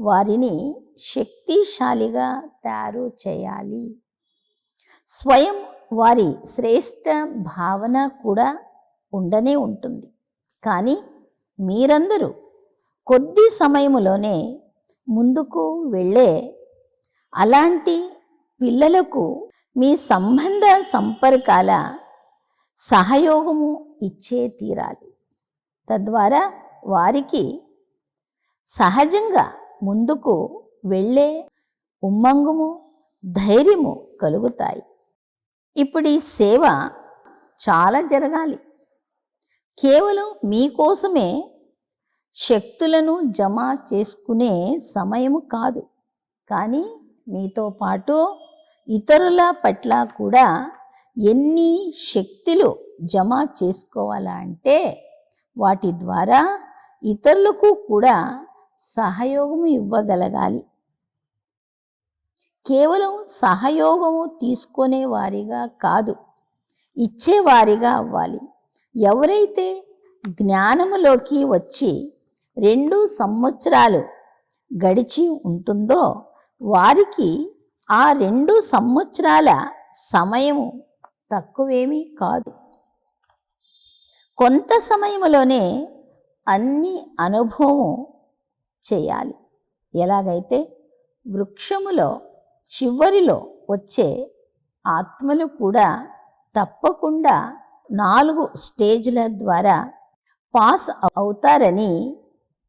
S2: వారిని శక్తిశాలిగా తయారు చేయాలి. స్వయం వారి శ్రేష్ట భావన కూడా ఉండనే ఉంటుంది. కానీ మీరందరూ కొద్ది సమయంలోనే ముందుకు వెళ్ళే అలాంటి పిల్లలకు మీ సంబంధ సంపర్కాల సహయోగము ఇచ్చే తీరాలి. తద్వారా వారికి సహజంగా ముందుకు వెళ్ళే ఉమ్మంగము, ధైర్యము కలుగుతాయి. ఇప్పుడు ఈ సేవ చాలా జరగాలి. కేవలం మీకోసమే శక్తులను జమ చేసుకునే సమయము కాదు, కానీ మీతో పాటు ఇతరుల పట్ల కూడా ఎన్ని శక్తులు జమ చేసుకోవాలంటే వాటి ద్వారా ఇతరులకు కూడా సహయోగము ఇవ్వగలగాలి. కేవలం సహయోగము తీసుకునే వారిగా కాదు, ఇచ్చేవారిగా అవ్వాలి. ఎవరైతే జ్ఞానములోకి వచ్చి 2 సంవత్సరాలు గడిచి ఉంటుందో వారికి ఆ 2 సంవత్సరాల సమయము తక్కువేమీ కాదు. కొంత సమయంలోనే అన్ని అనుభవం చేయాలి. ఎలాగైతే వృక్షములో చివరిలో వచ్చే ఆత్మలు కూడా తప్పకుండా 4 స్టేజ్ల ద్వారా పాస్ అవుతారని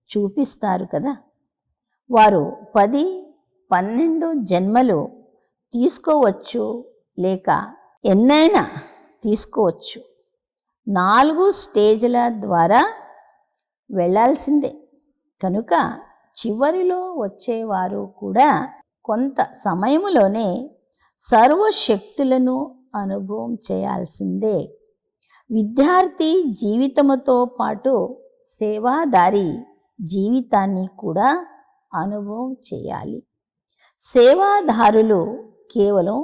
S2: చూపిస్తారు కదా. వారు 10, 12 జన్మలు తీసుకోవచ్చు, లేక ఎన్నైనా తీసుకోవచ్చు. 4 స్టేజ్ల ద్వారా వెళ్ళాల్సిందే. కనుక చివరిలో వచ్చేవారు కూడా కొంత సమయంలోనే సర్వశక్తులను అనుభవం చేయాల్సిందే. విద్యార్థి జీవితముతో పాటు సేవాదారి జీవితాన్ని కూడా అనుభవం చేయాలి. సేవాదారులు కేవలం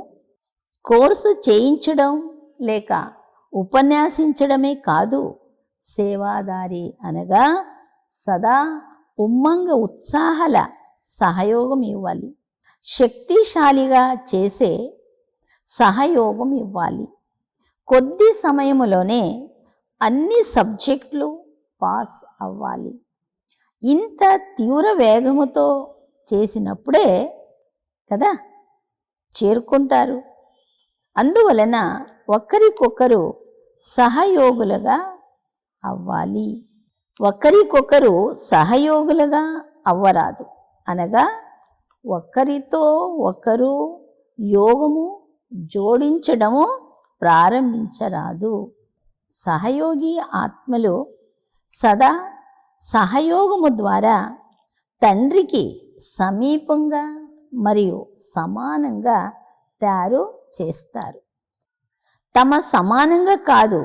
S2: కోర్సు చేయించడం లేక ఉపన్యాసించడమే కాదు. సేవాదారి అనగా సదా ఉమ్మంగ ఉత్సాహాల సహయోగం ఇవ్వాలి. శక్తిశాలిగా చేసే సహయోగం ఇవ్వాలి. కొద్ది సమయంలోనే అన్ని సబ్జెక్టులు పాస్ అవ్వాలి. ఇంత తీవ్ర వేగముతో చేసినప్పుడే కదా చేరుకుంటారు. అందువలన ఒకరికొకరు సహయోగులుగా అవ్వాలి. ఒకరికొకరు సహయోగులుగా అవ్వరాదు అనగా ఒకరితో ఒకరు యోగము జోడించడము ప్రారంభించరాదు. సహయోగి ఆత్మలు సదా సహయోగము ద్వారా తండ్రికి సమీపంగా మరియు సమానంగా తయారు చేస్తారు. తమ సమానంగా కాదు,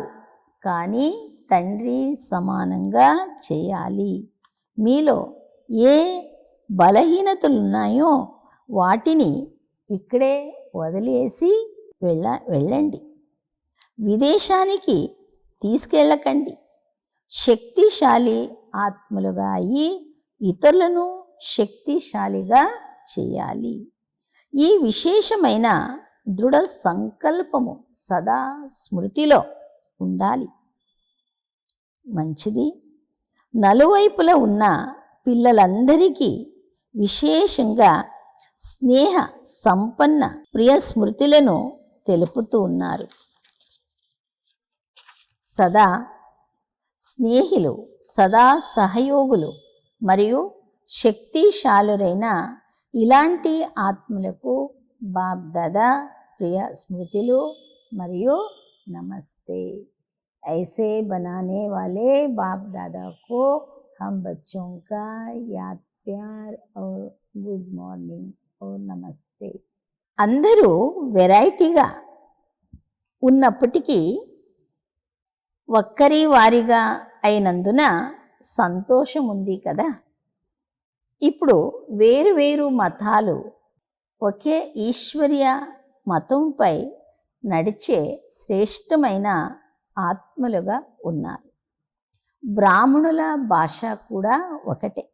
S2: కానీ తండ్రి సమానంగా చేయాలి. మీలో ఏ బలహీనతలున్నాయో వాటిని ఇక్కడే వదిలేసి వెళ్ళండి. విదేశానికి తీసుకెళ్ళకండి. శక్తిశాలి ఆత్మలుగా అయ్యి ఇతరులను శక్తిశాలిగా చేయాలి. ఈ విశేషమైన దృఢ సంకల్పము సదా స్మృతిలో ఉండాలి. మంచిది. నలువైపులా ఉన్న పిల్లలందరికీ విశేషంగా స్నేహ సంపన్న ప్రియ స్మృతులను తెలుపుతూ ఉన్నారు. సదా స్నేహిలు, సదా సహయోగులు మరియు శక్తిశాలురైన ఇలాంటి ఆత్మలకు బాప్ దాదా ప్రియ స్మృతులు మరియు నమస్తే. ऐसे बनाने वाले बाप दादा को हम बच्चों का याद प्यार और गुड మార్నింగ్ और నమస్తే. అందరూ వెరైటీగా ఉన్నప్పటికీ ఒక్కరి వారిగా అయినందున సంతోషం ఉంది కదా. ఇప్పుడు వేరు వేరు మతాలు ఒకే ఈశ్వర్య మతంపై నడిచే శ్రేష్టమైన ఆత్మలుగా ఉన్నారు. బ్రాహ్మణుల భాష కూడా ఒకటే,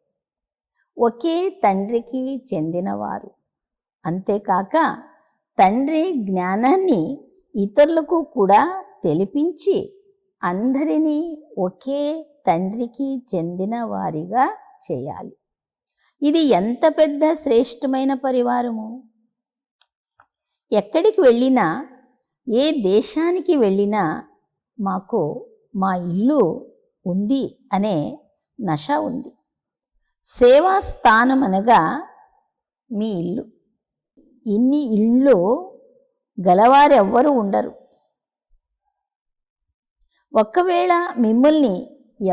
S2: ఒకే తండ్రికి చెందినవారు. అంతేకాక తండ్రి జ్ఞానాన్ని ఇతరులకు కూడా తెలిపించి అందరినీ ఒకే తండ్రికి చెందిన వారిగా చేయాలి. ఇది ఎంత పెద్ద శ్రేష్టమైన పరివారము. ఎక్కడికి వెళ్ళినా, ఏ దేశానికి వెళ్ళినా మాకు మా ఇల్లు ఉంది అనే నష ఉంది. సేవా స్థానం అనగా మీ ఇల్లు. ఇన్ని ఇళ్ళు గలవారెవ్వరూ ఉండరు. ఒకవేళ మిమ్మల్ని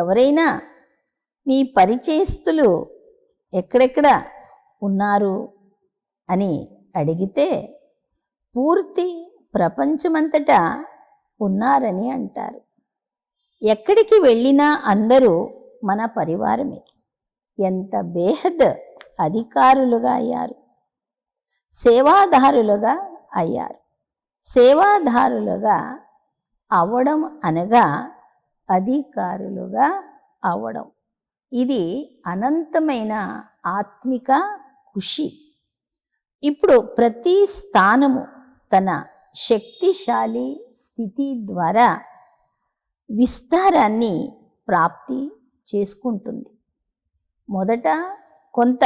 S2: ఎవరైనా మీ పరిచయస్తులు ఎక్కడెక్కడ ఉన్నారు అని అడిగితే పూర్తి ప్రపంచమంతటా ఉన్నారని అంటారు. ఎక్కడికి వెళ్ళినా అందరూ మన పరివారమే. ఎంత బేహద్ అధికారులుగా అయ్యారు, సేవాదారులుగా అయ్యారు. సేవాదారులుగా అవడం అనగా అధికారులుగా అవడం. ఇది అనంతమైన ఆత్మిక ఖుషి. ఇప్పుడు ప్రతి స్థానము తన శక్తిశాలి స్థితి ద్వారా విస్తారాన్ని ప్రాప్తి చేసుకుంటుంది. మొదట కొంత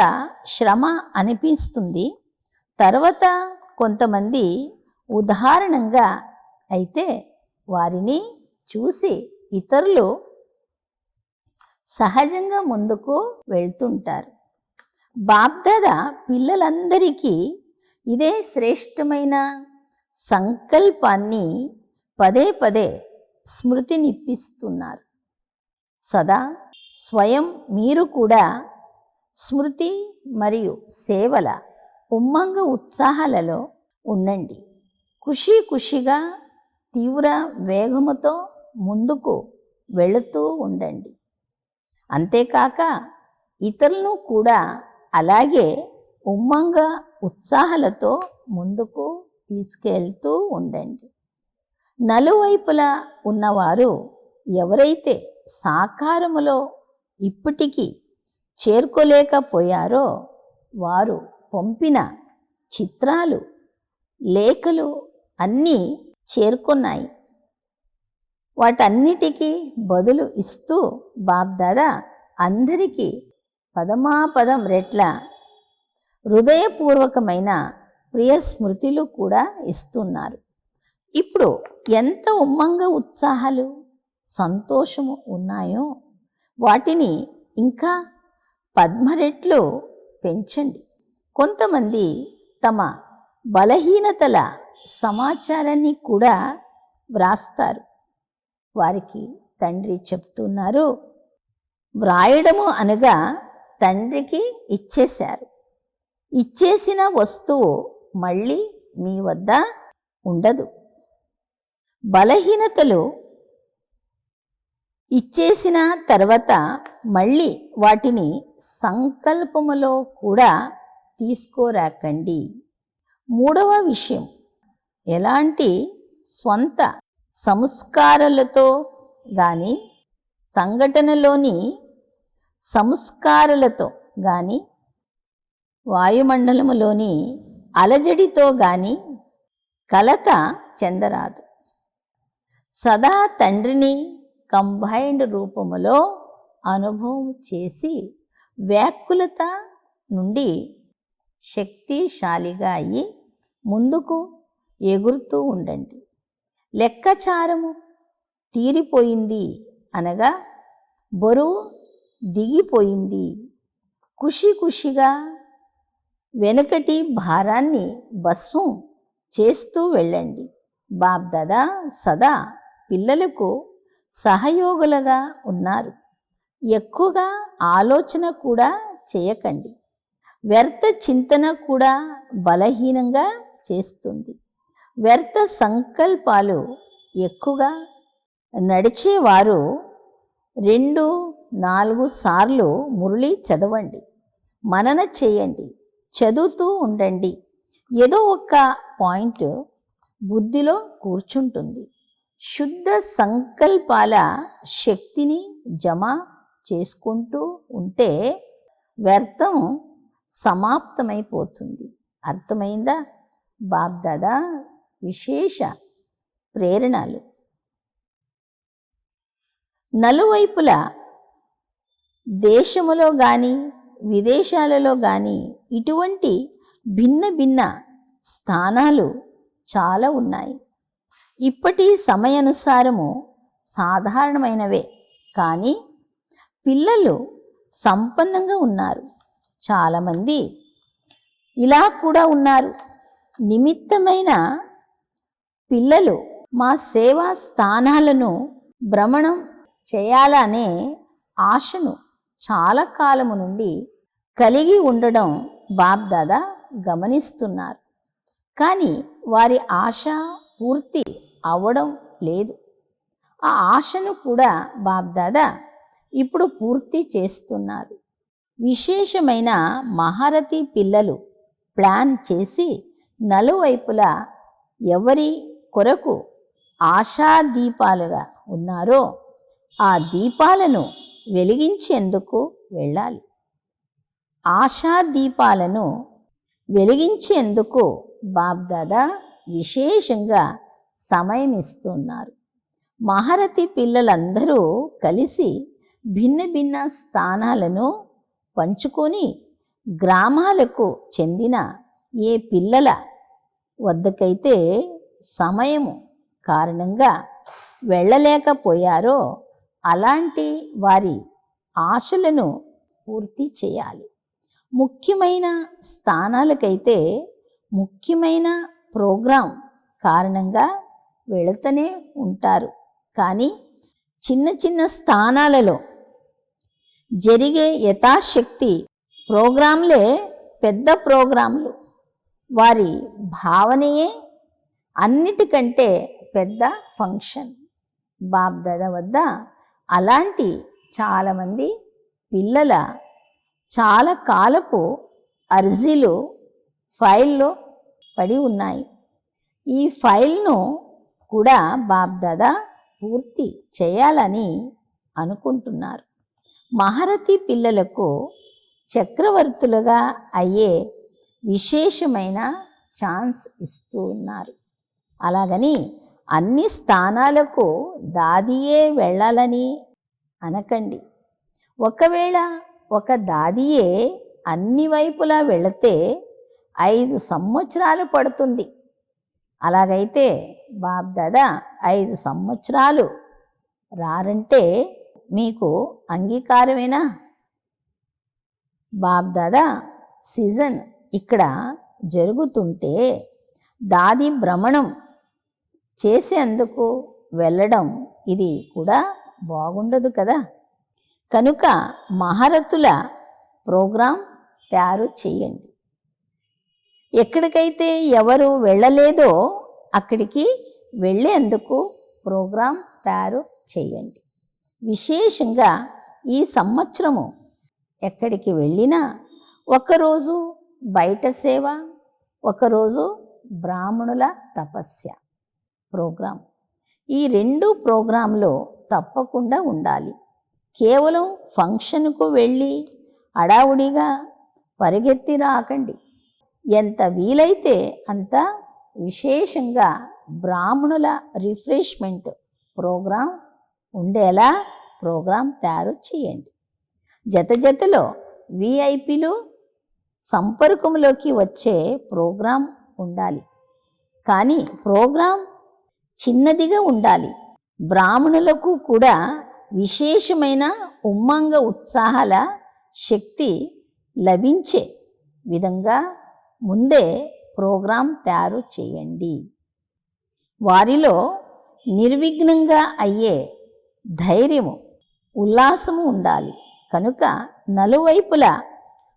S2: శ్రమ అనిపిస్తుంది, తర్వాత కొంతమంది ఉదాహరణంగా అయితే వారిని చూసి ఇతరులు సహజంగా ముందుకు వెళ్తుంటారు. బాప్దాదా పిల్లలందరికీ ఇదే శ్రేష్టమైన సంకల్పాన్ని పదే పదే స్మృతినిప్పిస్తున్నారు. సదా స్వయం మీరు కూడా స్మృతి మరియు సేవల ఉమ్మంగ ఉత్సాహాలలో ఉండండి. ఖుషిగా తీవ్ర వేగముతో ముందుకు వెళుతూ ఉండండి. అంతేకాక ఇతరులను కూడా అలాగే ఉమ్మంగ ఉత్సాహాలతో ముందుకు తీసుకెళ్తూ ఉండండి. నలువైపులా ఉన్నవారు ఎవరైతే సాకారములో ఇప్పటికీ చేరుకోలేకపోయారో వారు పంపిన చిత్రాలు, లేఖలు అన్నీ చేరుకున్నాయి. వాటన్నిటికీ బదులు ఇస్తూ బాప్దాదా అందరికీ పదమాపదం రెట్ల హృదయపూర్వకమైన ప్రియ స్మృతులు కూడా ఇస్తున్నారు. ఇప్పుడు ఎంత ఉమ్మంగ ఉత్సాహాలు, సంతోషము ఉన్నాయో వాటిని ఇంకా పద్మరెట్లు పెంచండి. కొంతమంది తమ బలహీనతల సమాచారాన్ని కూడా వ్రాస్తారు. వారికి తండ్రి చెప్తున్నారు, వ్రాయడము అనగా తండ్రికి ఇచ్చేశారు. ఇచ్చేసిన వస్తువు మళ్ళీ మీ వద్ద ఉండదు. బలహీనతలు ఇచ్చేసిన తర్వాత మళ్ళీ వాటిని సంకల్పములో కూడా తీసుకోరాకండి. మూడవ విషయం, ఎలాంటి స్వంత సంస్కారాలతో కానీ సంఘటనలోని సంస్కారాలతో కానీ వాయుమండలములోని అలజడితో గాని కలత చెందరాదు. సదా తండ్రిని కంబైన్డ్ రూపములో అనుభవం చేసి వ్యాకులత నుండి శక్తిశాలిగా అయ్యి ముందుకు ఎగురుతూ ఉండండి. లెక్కచారము తీరిపోయింది అనగా బరువు దిగిపోయింది. ఖుషిగా వెనుకటి భారాన్ని భస్మం చేస్తూ వెళ్ళండి. బాప్దాదా సదా పిల్లలకు సహయోగులుగా ఉన్నారు. ఎక్కువగా ఆలోచన కూడా చేయకండి. వ్యర్థ చింతన కూడా బలహీనంగా చేస్తుంది. వ్యర్థ సంకల్పాలు ఎక్కువగా నడిచేవారు 2-4 సార్లు మురళి చదవండి, మనన చేయండి, చదువుతూ ఉండండి. ఏదో ఒక పాయింట్ బుద్ధిలో కూర్చుంటుంది. శుద్ధ సంకల్పాల శక్తిని జమ చేసుకుంటూ ఉంటే వ్యర్థం సమాప్తమైపోతుంది. అర్థమైందా? బాప్దాదా విశేష ప్రేరణలు. నలువైపుల దేశములో కానీ విదేశాలలో కానీ ఇటువంటి భిన్న స్థానాలు చాలా ఉన్నాయి. ఇప్పటి సమయానుసారము సాధారణమైనవే, కానీ పిల్లలు సంపన్నంగా ఉన్నారు. చాలామంది ఇలా కూడా ఉన్నారు. నిమిత్తమైన పిల్లలు మా సేవా స్థానాలను భ్రమణం చేయాలనే ఆశను చాలా కాలము నుండి కలిగి ఉండడం బాప్దాదా గమనిస్తున్నారు. కానీ వారి ఆశ పూర్తి అవ్వడం లేదు. ఆ ఆశను కూడా బాప్దాదా ఇప్పుడు పూర్తి చేస్తున్నారు. విశేషమైన మహారథి పిల్లలు ప్లాన్ చేసి నలువైపులా ఎవరి కొరకు ఆశాదీపాలుగా ఉన్నారో ఆ దీపాలను వెలిగించేందుకు వెళ్ళాలి. ఆశాదీపాలను వెలిగించేందుకు బాప్దాదా విశేషంగా సమయం ఇస్తున్నారు. మహారథి పిల్లలందరూ కలిసి భిన్న స్థానాలను పంచుకొని గ్రామాలకు చెందిన ఏ పిల్లల వద్దకైతే సమయము కారణంగా వెళ్ళలేకపోయారో అలాంటి వారి ఆశలను పూర్తి చేయాలి. ముఖ్యమైన స్థానాలకైతే ముఖ్యమైన ప్రోగ్రాం కారణంగా వెళుతూనే ఉంటారు. కానీ చిన్న స్థానాలలో జరిగే యథాశక్తి ప్రోగ్రాంలే పెద్ద ప్రోగ్రాంలు. వారి భావనయే అన్నిటికంటే పెద్ద ఫంక్షన్. బాప్దాదా వద్ద అలాంటి చాలామంది పిల్లల చాలా కాలపు అర్జీలు ఫైల్లో పడి ఉన్నాయి. ఈ ఫైల్ను కూడా బాప్దాదా పూర్తి చేయాలని అనుకుంటున్నారు. మహారథి పిల్లలకు చక్రవర్తులుగా అయ్యే విశేషమైన ఛాన్స్ ఇస్తూ ఉన్నారు. అలాగని అన్ని స్థానాలకు దాదియే వెళ్ళాలని అనకండి. ఒకవేళ ఒక దాదియే అన్ని వైపులా వెళితే 5 సంవత్సరాలు పడుతుంది. అలాగైతే బాప్దాదా 5 సంవత్సరాలు రారంటే మీకు అంగీకారమేనా? బాప్దాదా సీజన్ ఇక్కడ జరుగుతుంటే దాది భ్రమణం చేసేందుకు వెళ్ళడం ఇది కూడా బాగుండదు కదా. కనుక మహారథుల ప్రోగ్రాం తయారు చేయండి. ఎక్కడికైతే ఎవరు వెళ్ళలేదో అక్కడికి వెళ్ళేందుకు ప్రోగ్రాం తయారు చేయండి. విశేషంగా ఈ సంవత్సరము ఎక్కడికి వెళ్ళినా ఒకరోజు బయట సేవ, ఒకరోజు బ్రాహ్మణుల తపస్య ప్రోగ్రాం. ఈ 2 ప్రోగ్రాంలో తప్పకుండా ఉండాలి. కేవలం ఫంక్షన్కు వెళ్ళి హడావుడిగా పరిగెత్తి రాకండి. ఎంత వీలైతే అంత విశేషంగా బ్రాహ్మణుల రిఫ్రెష్మెంట్ ప్రోగ్రాం ఉండేలా ప్రోగ్రాం తయారు చేయండి. జతలో విఐపీలు సంపర్కంలోకి వచ్చే ప్రోగ్రాం ఉండాలి. కానీ ప్రోగ్రాం చిన్నదిగా ఉండాలి. బ్రాహ్మణులకు కూడా విశేషమైన ఉమ్మంగ ఉత్సాహాల శక్తి లభించే విధంగా ముందే ప్రోగ్రాం తయారు చేయండి. వారిలో నిర్విఘ్నంగా అయ్యే ధైర్యము, ఉల్లాసము ఉండాలి. కనుక నలువైపులా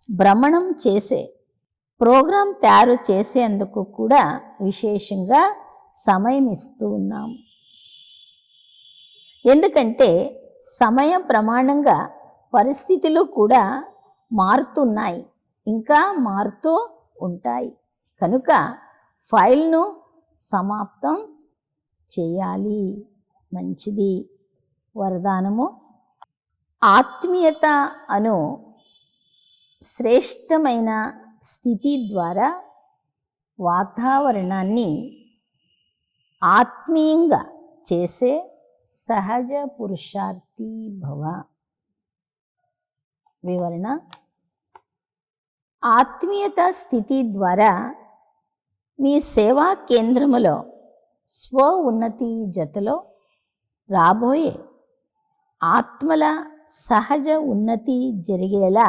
S2: భ్రమణం చేసే ప్రోగ్రాం తయారు చేసేందుకు కూడా విశేషంగా సమయం ఇస్తూ ఉన్నాము. ఎందుకంటే సమయ ప్రమాణంగా పరిస్థితులు కూడా మారుతున్నాయి, ఇంకా మారుతూ ఉంటాయి. కనుక ఫైల్ను సమాప్తం చేయాలి. మంచిది. వరదానము: ఆత్మీయత అను శ్రేష్టమైన స్థితి ద్వారా వాతావరణాన్ని ఆత్మీయంగా చేసే సహజ పురుషార్థి భవ. వివరణ: ఆత్మీయత స్థితి ద్వారా మీ సేవా కేంద్రములో స్వ ఉన్నతి జతలో రాబోయే ఆత్మల సహజ ఉన్నతి జరిగేలా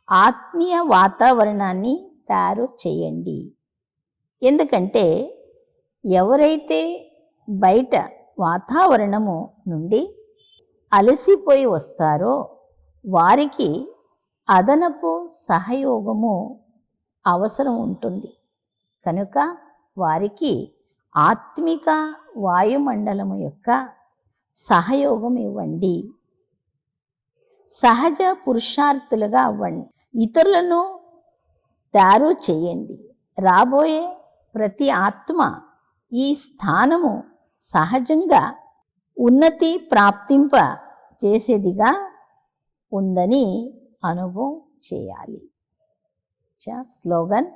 S2: ఆత్మీయ వాతావరణాన్ని తయారు చేయండి. ఎందుకంటే ఎవరైతే బయట వాతావరణము నుండి అలసిపోయి వస్తారో వారికి అదనపు సహయోగము అవసరం ఉంటుంది. కనుక వారికి ఆత్మిక వాయుమండలము యొక్క సహయోగం ఇవ్వండి. సహజ పురుషార్థులుగా అవ్వండి. ఇతరులను తయారు చేయండి. రాబోయే ప్రతి ఆత్మ ఈ స్థానము సహజంగా ఉన్నతి ప్రాప్తింప చేసేదిగా ఉందని అనుభవం చేయాలి. స్లోగన్: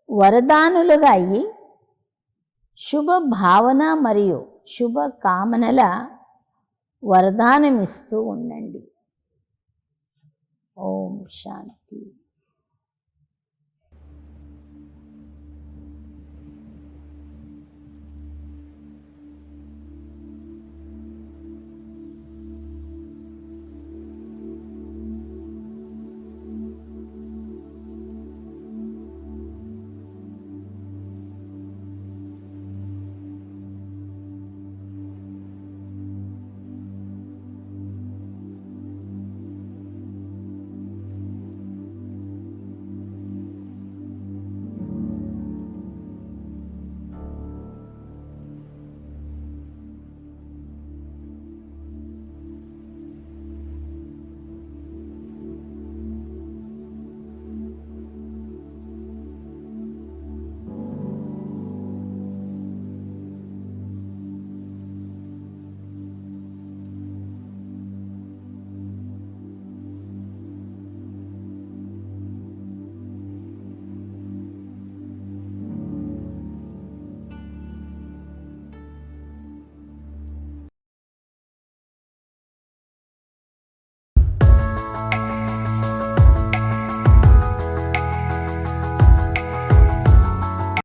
S2: వరదానులుగా అయ్యి శుభ భావన మరియు శుభ కామనల వరదానమిస్తూ ఉండండి. ఓం శాంతి.